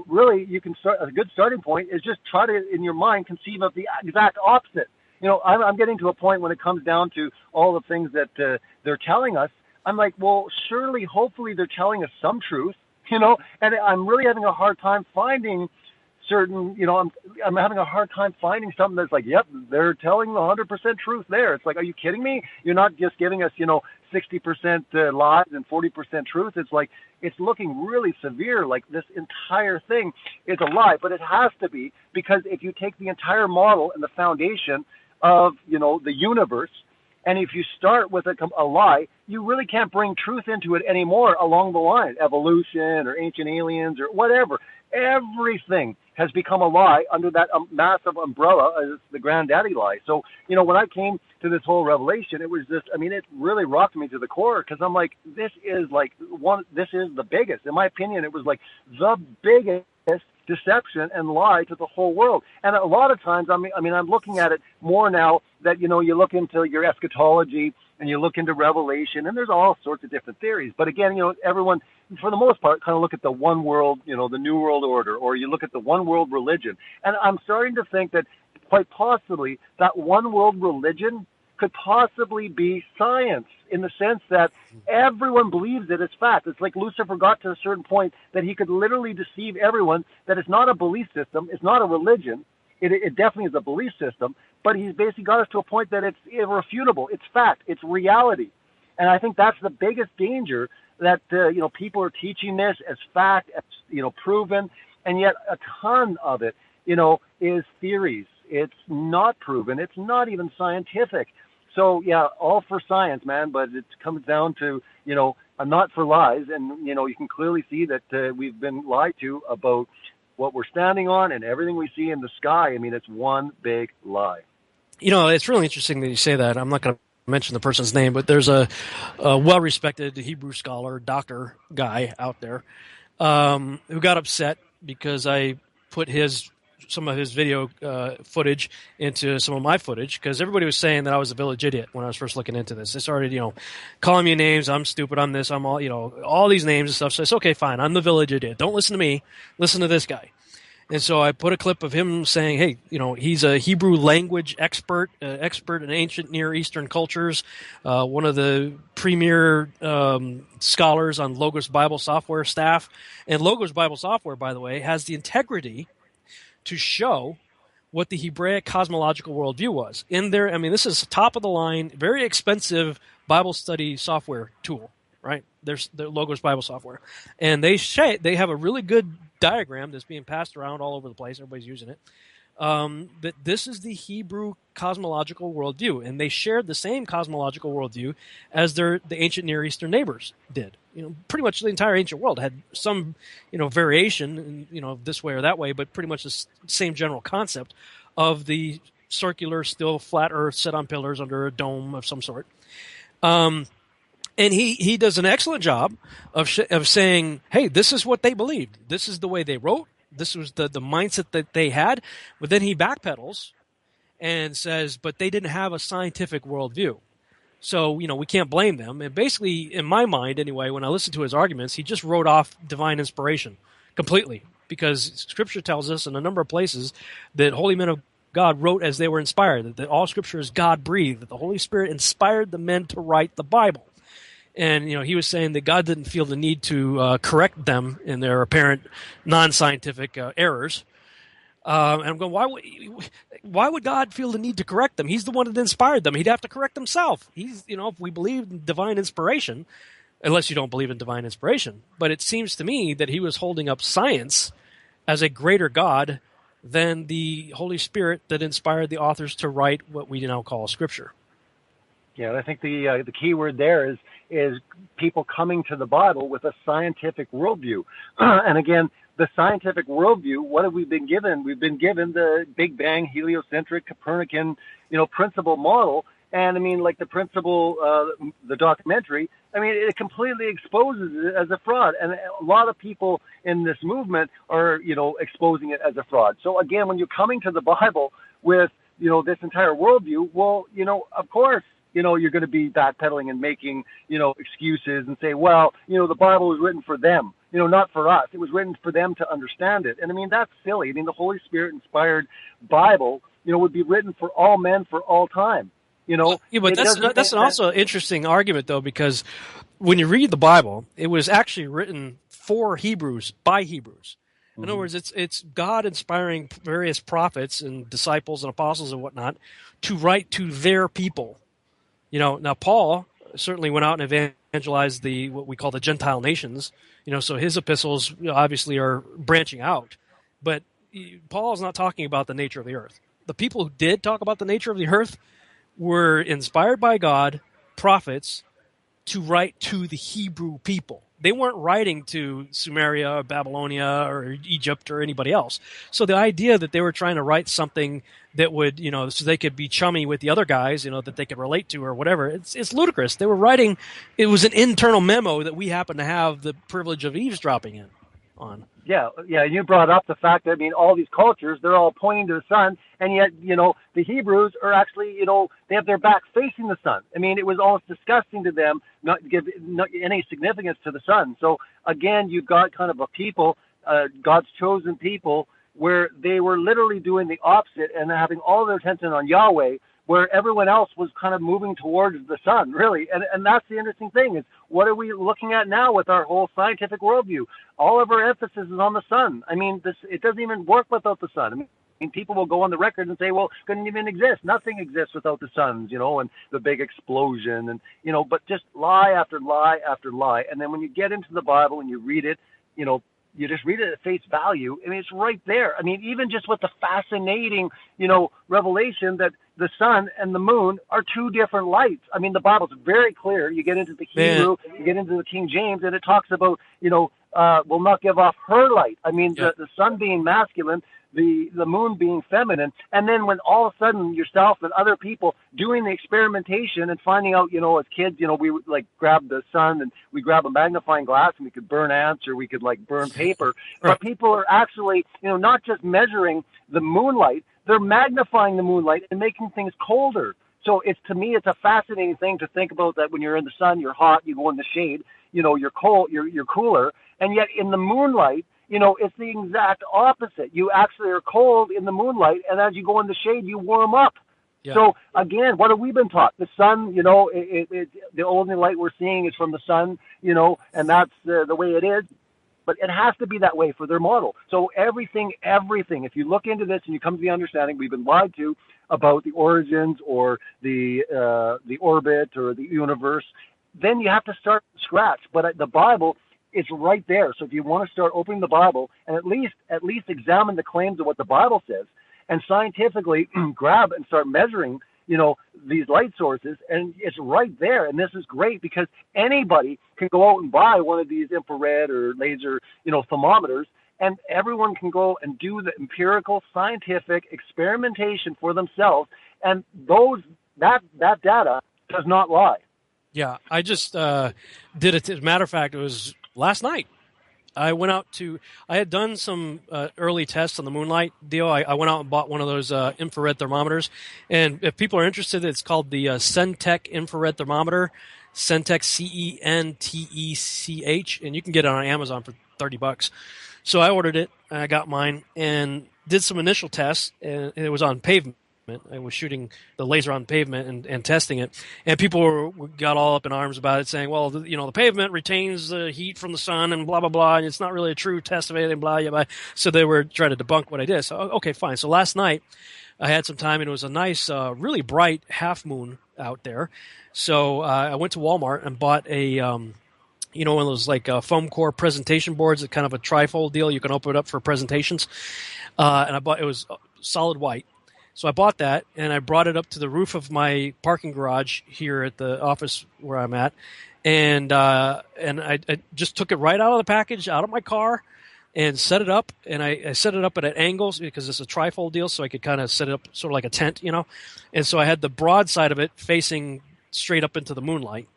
really you can start, a good starting point is just try to, in your mind, conceive of the exact opposite. I'm getting to a point when it comes down to all the things that they're telling us. I'm like, well, surely, hopefully they're telling us some truth. And I'm really having a hard time finding certain, I'm having a hard time finding something that's like, yep, they're telling the 100% truth there. It's like, are you kidding me? You're not just giving us, 60% lies and 40% truth. It's like, it's looking really severe. Like this entire thing is a lie, but it has to be, because if you take the entire model and the foundation of, the universe, and if you start with a lie, you really can't bring truth into it anymore along the line, evolution or ancient aliens or whatever. Everything has become a lie under that massive umbrella as the granddaddy lie. So, when I came to this whole revelation, it was just, it really rocked me to the core, because I'm like, this is the biggest. In my opinion, it was like the biggest deception and lie to the whole world. And a lot of times, I'm looking at it more now that, you look into your eschatology and you look into Revelation, and there's all sorts of different theories. But again, everyone, for the most part, kind of look at the one world, the New World Order, or you look at the one world religion. And I'm starting to think that quite possibly that one world religion could possibly be science, in the sense that everyone believes it as fact. It's like Lucifer got to a certain point that he could literally deceive everyone that it's not a belief system, it's not a religion. It definitely is a belief system, but he's basically got us to a point that it's irrefutable. It's fact. It's reality. And I think that's the biggest danger, that, people are teaching this as fact, as, proven, and yet a ton of it, is theories. It's not proven. It's not even scientific. So, yeah, all for science, man, but it comes down to, I'm not for lies. And, you can clearly see that we've been lied to about what we're standing on and everything we see in the sky. It's one big lie. It's really interesting that you say that. I'm not going to mention the person's name, but there's a well-respected Hebrew scholar, doctor guy out there who got upset because I put some of his video footage into some of my footage, because everybody was saying that I was a village idiot when I was first looking into this. They started, calling me names. I'm stupid. I'm this. I'm all these names and stuff. So it's okay, fine. I'm the village idiot. Don't listen to me. Listen to this guy. And so I put a clip of him saying, hey, he's a Hebrew language expert in ancient Near Eastern cultures, one of the premier scholars on Logos Bible Software staff. And Logos Bible Software, by the way, has the integrity to show what the Hebraic cosmological worldview was. In there, this is top of the line, very expensive Bible study software tool, right? There's the Logos Bible Software. And they have a really good diagram that's being passed around all over the place. Everybody's using it. that this is the Hebrew cosmological worldview, and they shared the same cosmological worldview as the ancient Near Eastern neighbors did. Pretty much the entire ancient world had some, variation, this way or that way, but pretty much the same general concept of the circular, still flat Earth set on pillars under a dome of some sort. And he does an excellent job of saying, hey, this is what they believed. This is the way they wrote. This was the mindset that they had. But then he backpedals and says, but they didn't have a scientific worldview. So, we can't blame them. And basically, in my mind anyway, when I listen to his arguments, he just wrote off divine inspiration completely. Because Scripture tells us in a number of places that holy men of God wrote as they were inspired, that all Scripture is God-breathed, that the Holy Spirit inspired the men to write the Bible. And, he was saying that God didn't feel the need to correct them in their apparent non-scientific errors. And I'm going, why would God feel the need to correct them? He's the one that inspired them. He'd have to correct himself. If we believe in divine inspiration, unless you don't believe in divine inspiration. But it seems to me that he was holding up science as a greater God than the Holy Spirit that inspired the authors to write what we now call Scripture. Yeah, I think the key word there is people coming to the Bible with a scientific worldview. And again, the scientific worldview, what have we been given? We've been given the Big Bang, heliocentric, Copernican, principle model. And I mean, like the principle, the documentary, it completely exposes it as a fraud. And a lot of people in this movement are, exposing it as a fraud. So again, when you're coming to the Bible with, this entire worldview, well, of course, you're going to be backpedaling and making, excuses and say, well, the Bible was written for them, not for us. It was written for them to understand it. And that's silly. The Holy Spirit inspired Bible, would be written for all men for all time. Yeah, but that's also an interesting argument, though, because when you read the Bible, it was actually written for Hebrews, by Hebrews. In other words, it's God inspiring various prophets and disciples and apostles and whatnot to write to their people. Now Paul certainly went out and evangelized what we call the Gentile nations. So his epistles obviously are branching out. But Paul's not talking about the nature of the earth. The people who did talk about the nature of the earth were inspired by God, prophets, to write to the Hebrew people. They weren't writing to Sumeria or Babylonia or Egypt or anybody else. So the idea that they were trying to write something that would, so they could be chummy with the other guys, that they could relate to or whatever, it's ludicrous. They were writing, it was an internal memo that we happen to have the privilege of eavesdropping on. Yeah, you brought up the fact that, all these cultures, they're all pointing to the sun, and yet, the Hebrews are actually, they have their back facing the sun. It was almost disgusting to them not to give any significance to the sun. So, again, you've got kind of a people, God's chosen people, where they were literally doing the opposite and having all their attention on Yahweh, where everyone else was kind of moving towards the sun, really. And that's the interesting thing, is what are we looking at now with our whole scientific worldview? All of our emphasis is on the sun. It doesn't even work without the sun. People will go on the record and say, well, it couldn't even exist. Nothing exists without the suns, and the big explosion, and, but just lie after lie after lie. And then when you get into the Bible and you read it, you just read it at face value. It's right there. Even just with the fascinating, revelation that the sun and the moon are two different lights. The Bible's very clear. You get into the Hebrew, you get into the King James, and it talks about, will not give off her light. The sun being masculine, the moon being feminine. And then when all of a sudden yourself and other people doing the experimentation and finding out, as kids, we would grab the sun and we grab a magnifying glass and we could burn ants or we could burn paper. But people are actually, not just measuring the moonlight, they're magnifying the moonlight and making things colder. So to me, it's a fascinating thing to think about, that when you're in the sun, you're hot, you go in the shade, you're cold, you're cooler. And yet in the moonlight, it's the exact opposite. You actually are cold in the moonlight, and as you go in the shade, you warm up. Yeah. So again, what have we been taught? The sun, the only light we're seeing is from the sun, and that's the way it is. But it has to be that way for their model. So everything, if you look into this and you come to the understanding we've been lied to about the origins or the orbit or the universe, then you have to start from scratch. But the Bible is right there. So if you want to start opening the Bible and at least examine the claims of what the Bible says, and scientifically grab and start measuring, these light sources, and it's right there. And this is great because anybody can go out and buy one of these infrared or laser, thermometers, and everyone can go and do the empirical scientific experimentation for themselves. And that data does not lie. Yeah, I just did it. As a matter of fact, it was last night. I went out I had done some early tests on the Moonlight deal. I went out and bought one of those infrared thermometers. And if people are interested, it's called the Centech infrared thermometer, Centech, Centech, and you can get it on Amazon for $30. So I ordered it, and I got mine, and did some initial tests, and it was on pavement. I was shooting the laser on pavement and testing it, and people got all up in arms about it, saying, "Well, the pavement retains the heat from the sun, and blah blah blah, and it's not really a true test of anything." Blah blah. So they were trying to debunk what I did. So okay, fine. So last night I had some time, and it was a nice, really bright half moon out there. So I went to Walmart and bought a one of those like foam core presentation boards, kind of a trifold deal. You can open it up for presentations. And it was solid white. So I bought that, and I brought it up to the roof of my parking garage here at the office where I'm at. And I just took it right out of the package, out of my car, and set it up. And I set it up at angles because it's a trifold deal, so I could kind of set it up sort of like a tent, And so I had the broad side of it facing straight up into the moonlight.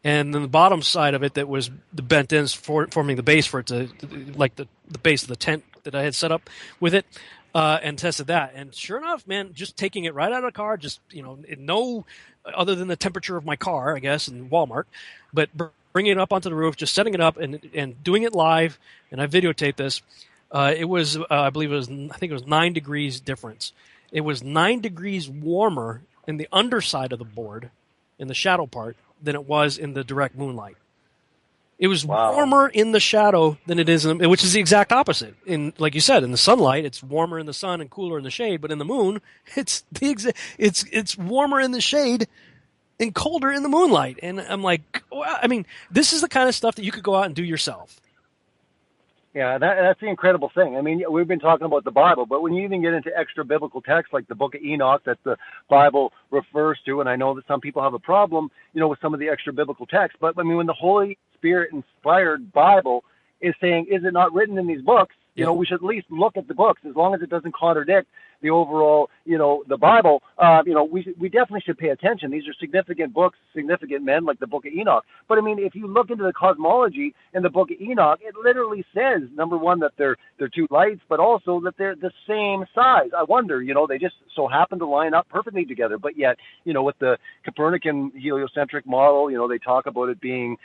And then the bottom side of it that was the bent ends forming the base for it to like the base of the tent that I had set up with it, and tested that. And sure enough, man, just taking it right out of the car, just, no other than the temperature of my car, I guess, in Walmart, but bringing it up onto the roof, just setting it up and doing it live. And I videotaped this. It was, I think it was 9 degrees difference. It was 9 degrees warmer in the underside of the board, in the shadow part, than it was in the direct moonlight. It was warmer in the shadow than it is, which is the exact opposite. Like you said, in the sunlight, it's warmer in the sun and cooler in the shade. But in the moon, it's warmer in the shade and colder in the moonlight. And I'm like, well, I mean, this is the kind of stuff that you could go out and do yourself. Yeah, that's the incredible thing. I mean, we've been talking about the Bible, but when you even get into extra biblical texts like the Book of Enoch that the Bible refers to, and I know that some people have a problem, with some of the extra biblical texts, but I mean, when the Holy Spirit inspired Bible is saying, is it not written in these books? We should at least look at the books as long as it doesn't contradict the overall, the Bible. We definitely should pay attention. These are significant books, significant men, like the Book of Enoch. But I mean, if you look into the cosmology in the Book of Enoch, it literally says, number one, that they're two lights, but also that they're the same size. I wonder, they just so happen to line up perfectly together. But yet, with the Copernican heliocentric model, they talk about it being,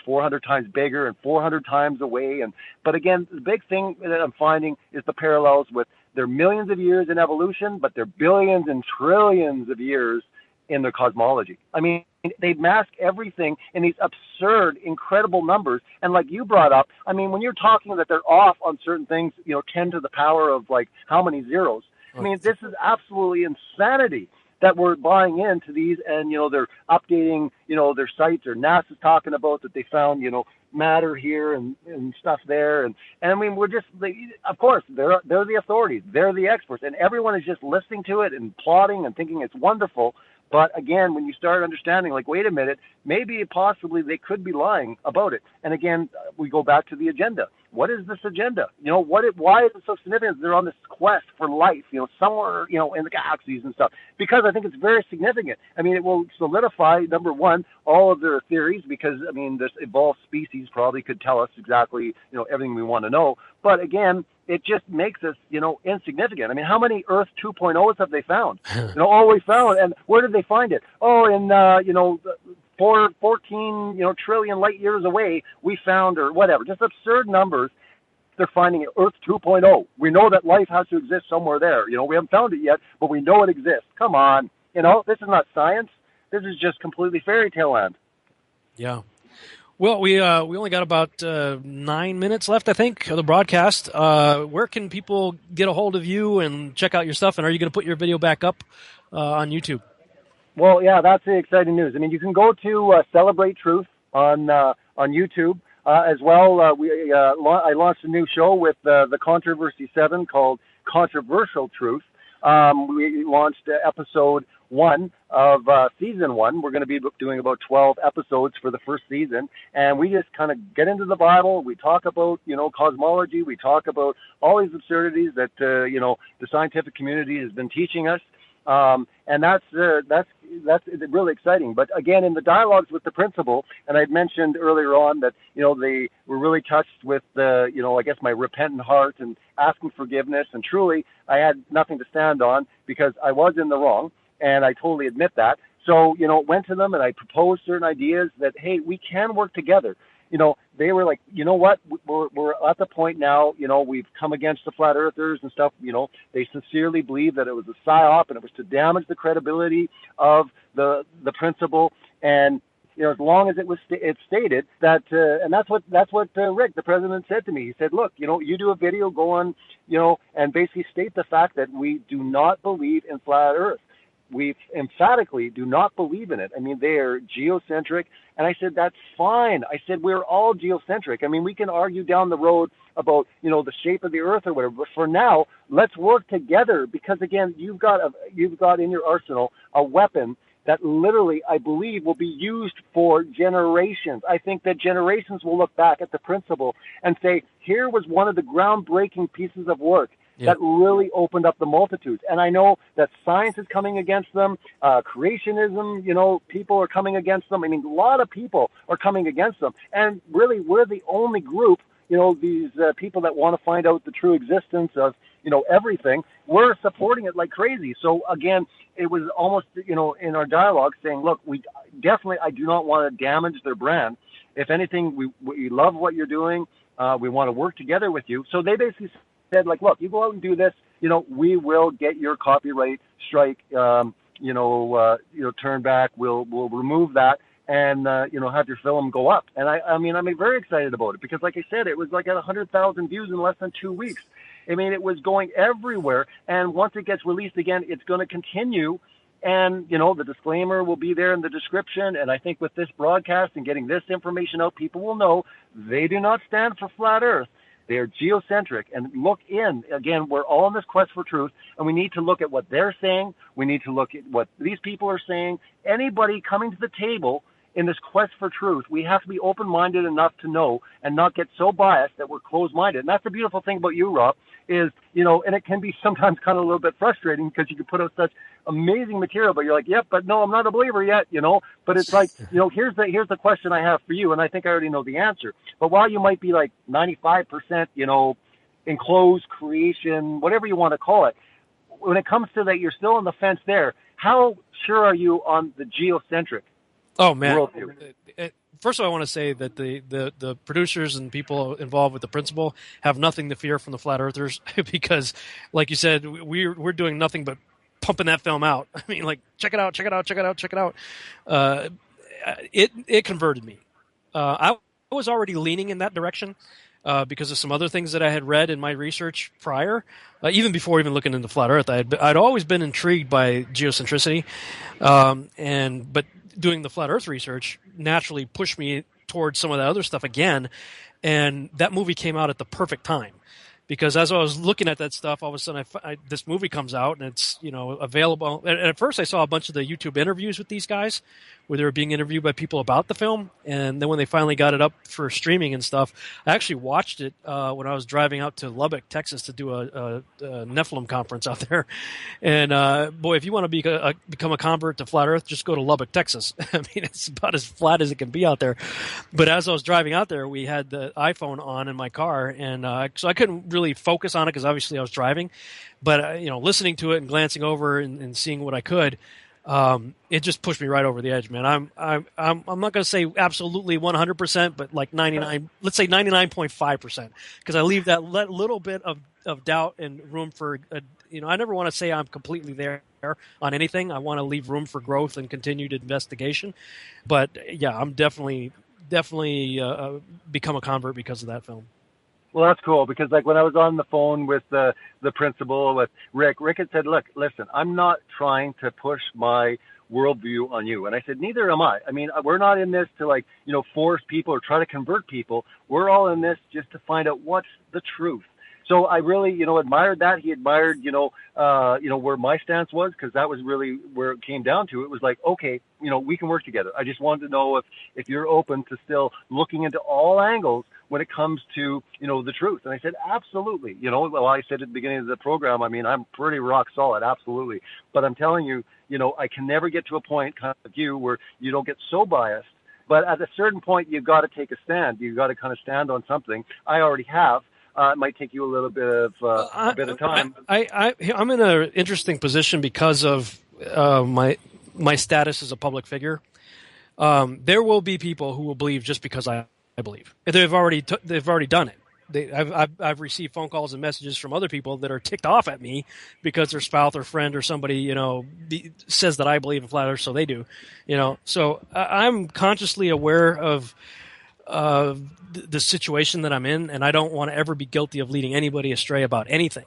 400 times bigger and 400 times away. But again, the big thing that I'm finding is the parallels with they're millions of years in evolution, but they're billions and trillions of years in their cosmology. I mean, they mask everything in these absurd, incredible numbers. And like you brought up, I mean, when you're talking that they're off on certain things, 10 to the power of like how many zeros? I mean, this is absolutely insanity that we're buying into these, and, they're updating, their sites, or NASA's talking about that they found, matter here and stuff there. And I mean, of course, they're the authorities, they're the experts, and everyone is just listening to it and plotting and thinking it's wonderful. But again, when you start understanding, like, wait a minute, maybe possibly they could be lying about it. And again, we go back to the agenda. What is this agenda? Why is it so significant? They're on this quest for life, somewhere, in the galaxies and stuff. Because I think it's very significant. I mean, it will solidify, number one, all of their theories, because, I mean, this evolved species probably could tell us exactly, everything we want to know. But again, it just makes us, insignificant. I mean, how many Earth 2.0s have they found? Always found. And where did they find it? Oh, in, 14, trillion light years away, we found, or whatever, just absurd numbers. They're finding it, Earth 2.0. We know that life has to exist somewhere there. We haven't found it yet, but we know it exists. Come on. This is not science. This is just completely fairy tale land. Yeah. Well, we only got about 9 minutes left, I think, of the broadcast. Where can people get a hold of you and check out your stuff? And are you going to put your video back up on YouTube? Well, yeah, that's the exciting news. I mean, you can go to Celebrate Truth on YouTube as well. I launched a new show with the Controversy 7 called Controversial Truth. we launched episode 1 of season 1. We're going to be doing about 12 episodes for the first season, and we just kind of get into the Bible. We talk about, cosmology. We talk about all these absurdities that, the scientific community has been teaching us. And that's really exciting. But again, in the dialogues with the principal, and I'd mentioned earlier on that, they were really touched with the, I guess my repentant heart and asking forgiveness. And truly, I had nothing to stand on because I was in the wrong, and I totally admit that. So, went to them and I proposed certain ideas that, hey, we can work together. They were like, you know what, we're at the point now, we've come against the flat earthers and stuff, they sincerely believe that it was a psyop and it was to damage the credibility of the principle. And, as long as it's stated that, and that's what Rick, the president, said to me. He said, look, you do a video, go on, and basically state the fact that we do not believe in flat earth. We emphatically do not believe in it. I mean, they are geocentric. And I said, that's fine. I said, we're all geocentric. I mean, we can argue down the road about, the shape of the earth or whatever. But for now, let's work together because, again, you've got in your arsenal a weapon that literally, I believe, will be used for generations. I think that generations will look back at the principle and say, here was one of the groundbreaking pieces of work that really opened up the multitudes. And I know that science is coming against them, creationism, people are coming against them. I mean, a lot of people are coming against them. And really, we're the only group, these people that want to find out the true existence of, everything. We're supporting it like crazy. So again, it was almost, in our dialogue saying, look, I do not want to damage their brand. If anything, we love what you're doing. We want to work together with you. So they basically said, like, look, you go out and do this, we will get your copyright strike, turned back. We'll remove that and, have your film go up. And I'm very excited about it because, like I said, it was like at 100,000 views in less than 2 weeks. I mean, it was going everywhere. And once it gets released again, it's going to continue. And, the disclaimer will be there in the description. And I think with this broadcast and getting this information out, people will know they do not stand for flat earth. They're geocentric. And look in. Again, we're all in this quest for truth, and we need to look at what they're saying. We need to look at what these people are saying. Anybody coming to the table in this quest for truth, we have to be open-minded enough to know and not get so biased that we're closed-minded. And that's the beautiful thing about you, Rob, is, and it can be sometimes kind of a little bit frustrating because you can put out such amazing material, but you're like, yep, but no, I'm not a believer yet, But it's like, here's the question I have for you, and I think I already know the answer. But while you might be like 95%, enclosed creation, whatever you want to call it, when it comes to that, you're still on the fence there. How sure are you on the geocentric? Oh, man. First of all, I want to say that the producers and people involved with the principal have nothing to fear from the flat earthers because, like you said, we're doing nothing but pumping that film out. I mean, like, check it out, check it out, check it out, check it out. It converted me. I was already leaning in that direction because of some other things that I had read in my research prior, even before even looking into flat Earth. I'd always been intrigued by geocentricity, but doing the flat Earth research naturally pushed me towards some of the other stuff again, and that movie came out at the perfect time. Because as I was looking at that stuff, all of a sudden this movie comes out and it's available. And at first I saw a bunch of the YouTube interviews with these guys where they were being interviewed by people about the film. And then when they finally got it up for streaming and stuff, I actually watched it when I was driving out to Lubbock, Texas to do a Nephilim conference out there. And boy, if you want to become a convert to flat Earth, just go to Lubbock, Texas. I mean, it's about as flat as it can be out there. But as I was driving out there, we had the iPhone on in my car, and so I couldn't really focus on it because obviously I was driving. But listening to it and glancing over and seeing what I could, it just pushed me right over the edge, man. I'm not going to say absolutely 100%, but like 99, let's say 99.5%, because I leave that little bit of doubt and room for, I never want to say I'm completely there on anything. I want to leave room for growth and continued investigation. But yeah, I'm definitely become a convert because of that film. Well, that's cool because, like, when I was on the phone with the principal, with Rick had said, look, listen, I'm not trying to push my worldview on you. And I said, neither am I. I mean, we're not in this to, force people or try to convert people. We're all in this just to find out what's the truth. So I really, admired that. He admired, where my stance was, because that was really where it came down to. It was like, okay, we can work together. I just wanted to know if you're open to still looking into all angles when it comes to, the truth. And I said, absolutely. Well, I said at the beginning of the program, I mean, I'm pretty rock solid, absolutely. But I'm telling you, I can never get to a point, kind of like you, where you don't get so biased. But at a certain point, you've got to take a stand. You've got to kind of stand on something. I already have. It might take you a little bit of time. I'm in an interesting position because of my status as a public figure. There will be people who will believe just because I believe. They've already done it. I've received phone calls and messages from other people that are ticked off at me because their spouse or friend or somebody says that I believe in flat Earth, so they do. So I'm consciously aware of the situation that I'm in, and I don't want to ever be guilty of leading anybody astray about anything.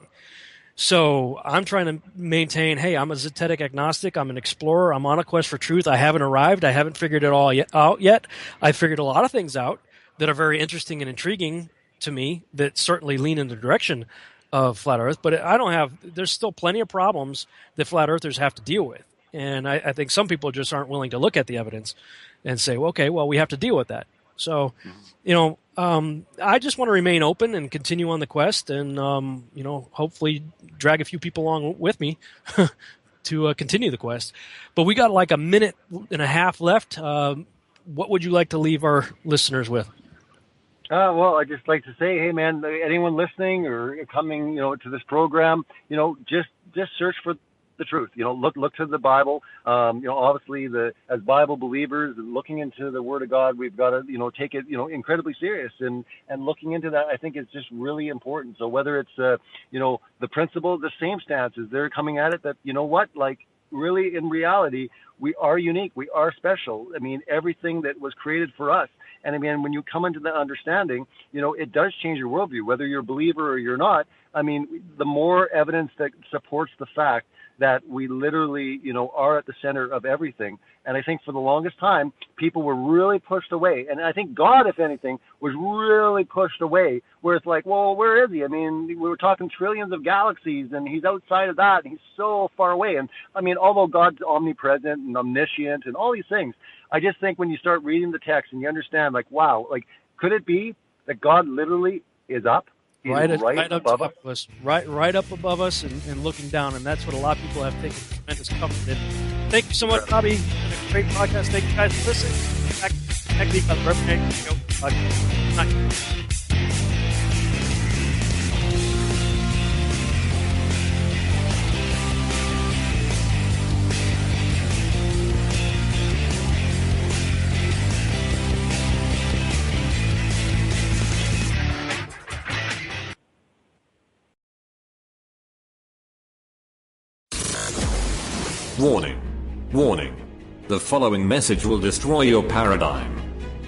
So I'm trying to maintain, hey, I'm a zetetic agnostic. I'm an explorer. I'm on a quest for truth. I haven't arrived. I haven't figured it all out yet. I figured a lot of things out that are very interesting and intriguing to me that certainly lean in the direction of flat Earth. But there's still plenty of problems that flat Earthers have to deal with. And I think some people just aren't willing to look at the evidence and say, well, okay, well, we have to deal with that. So, I just want to remain open and continue on the quest and, hopefully drag a few people along with me to continue the quest. But we got like a minute and a half left. What would you like to leave our listeners with? Well, I'd just like to say, hey, man, anyone listening or coming, to this program, just search for the truth. Look to the Bible. Obviously, as Bible believers, looking into the Word of God, we've got to, take it, incredibly serious. And looking into that, I think is just really important. So whether it's, the principle, the same stances, they're coming at it that, really in reality, we are unique. We are special. I mean, everything that was created for us. And I mean, when you come into that understanding, it does change your worldview, whether you're a believer or you're not. I mean, the more evidence that supports the fact that we literally, are at the center of everything. And I think for the longest time, people were really pushed away. And I think God, if anything, was really pushed away, where it's like, well, where is he? I mean, we were talking trillions of galaxies, and he's outside of that, and he's so far away. And I mean, although God's omnipresent and omniscient and all these things, I just think when you start reading the text and you understand, like, wow, like, could it be that God literally is up? Right up above us, right up above us, and looking down, and that's what a lot of people have taken tremendous comfort in. Thank you so much, Robbie. Great podcast. Thank you guys for listening. Next week on the Reverend Show podcast. Night. Warning. Warning. The following message will destroy your paradigm.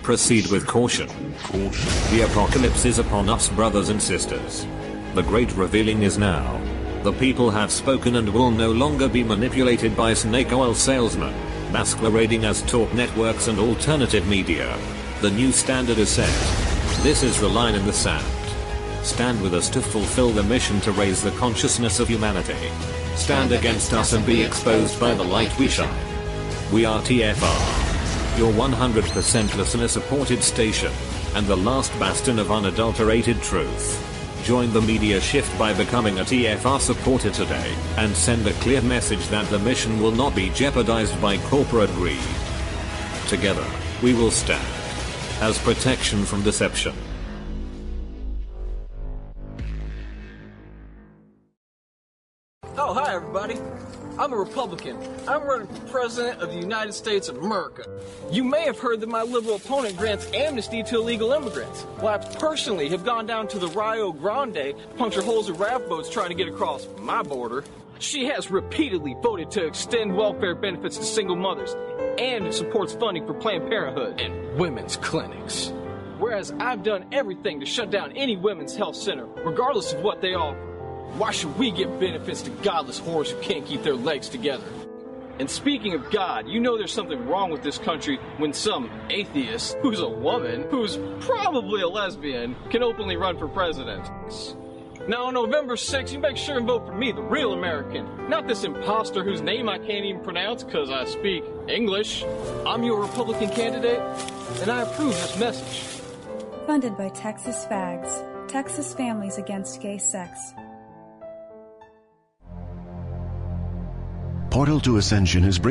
Proceed with caution. The apocalypse is upon us, brothers and sisters. The great revealing is now. The people have spoken and will no longer be manipulated by snake oil salesmen, masquerading as talk networks and alternative media. The new standard is set. This is the line in the sand. Stand with us to fulfill the mission to raise the consciousness of humanity. Stand against us and be exposed by the light we shine. We are TFR, your 100% listener-supported station, and the last bastion of unadulterated truth. Join the media shift by becoming a TFR supporter today, and send a clear message that the mission will not be jeopardized by corporate greed. Together, we will stand as protection from deception. Oh, hi, everybody. I'm a Republican. I'm running for President of the United States of America. You may have heard that my liberal opponent grants amnesty to illegal immigrants. Well, I personally have gone down to the Rio Grande to puncture holes in raft boats trying to get across my border. She has repeatedly voted to extend welfare benefits to single mothers and supports funding for Planned Parenthood and women's clinics. Whereas I've done everything to shut down any women's health center, regardless of what they offer. Why should we give benefits to godless whores who can't keep their legs together? And speaking of God, you know there's something wrong with this country when some atheist, who's a woman, who's probably a lesbian, can openly run for president. Now, on November 6th, you make sure and vote for me, the real American. Not this imposter whose name I can't even pronounce because I speak English. I'm your Republican candidate, and I approve this message. Funded by Texas Fags, Texas Families Against Gay Sex. Portal to Ascension is bringing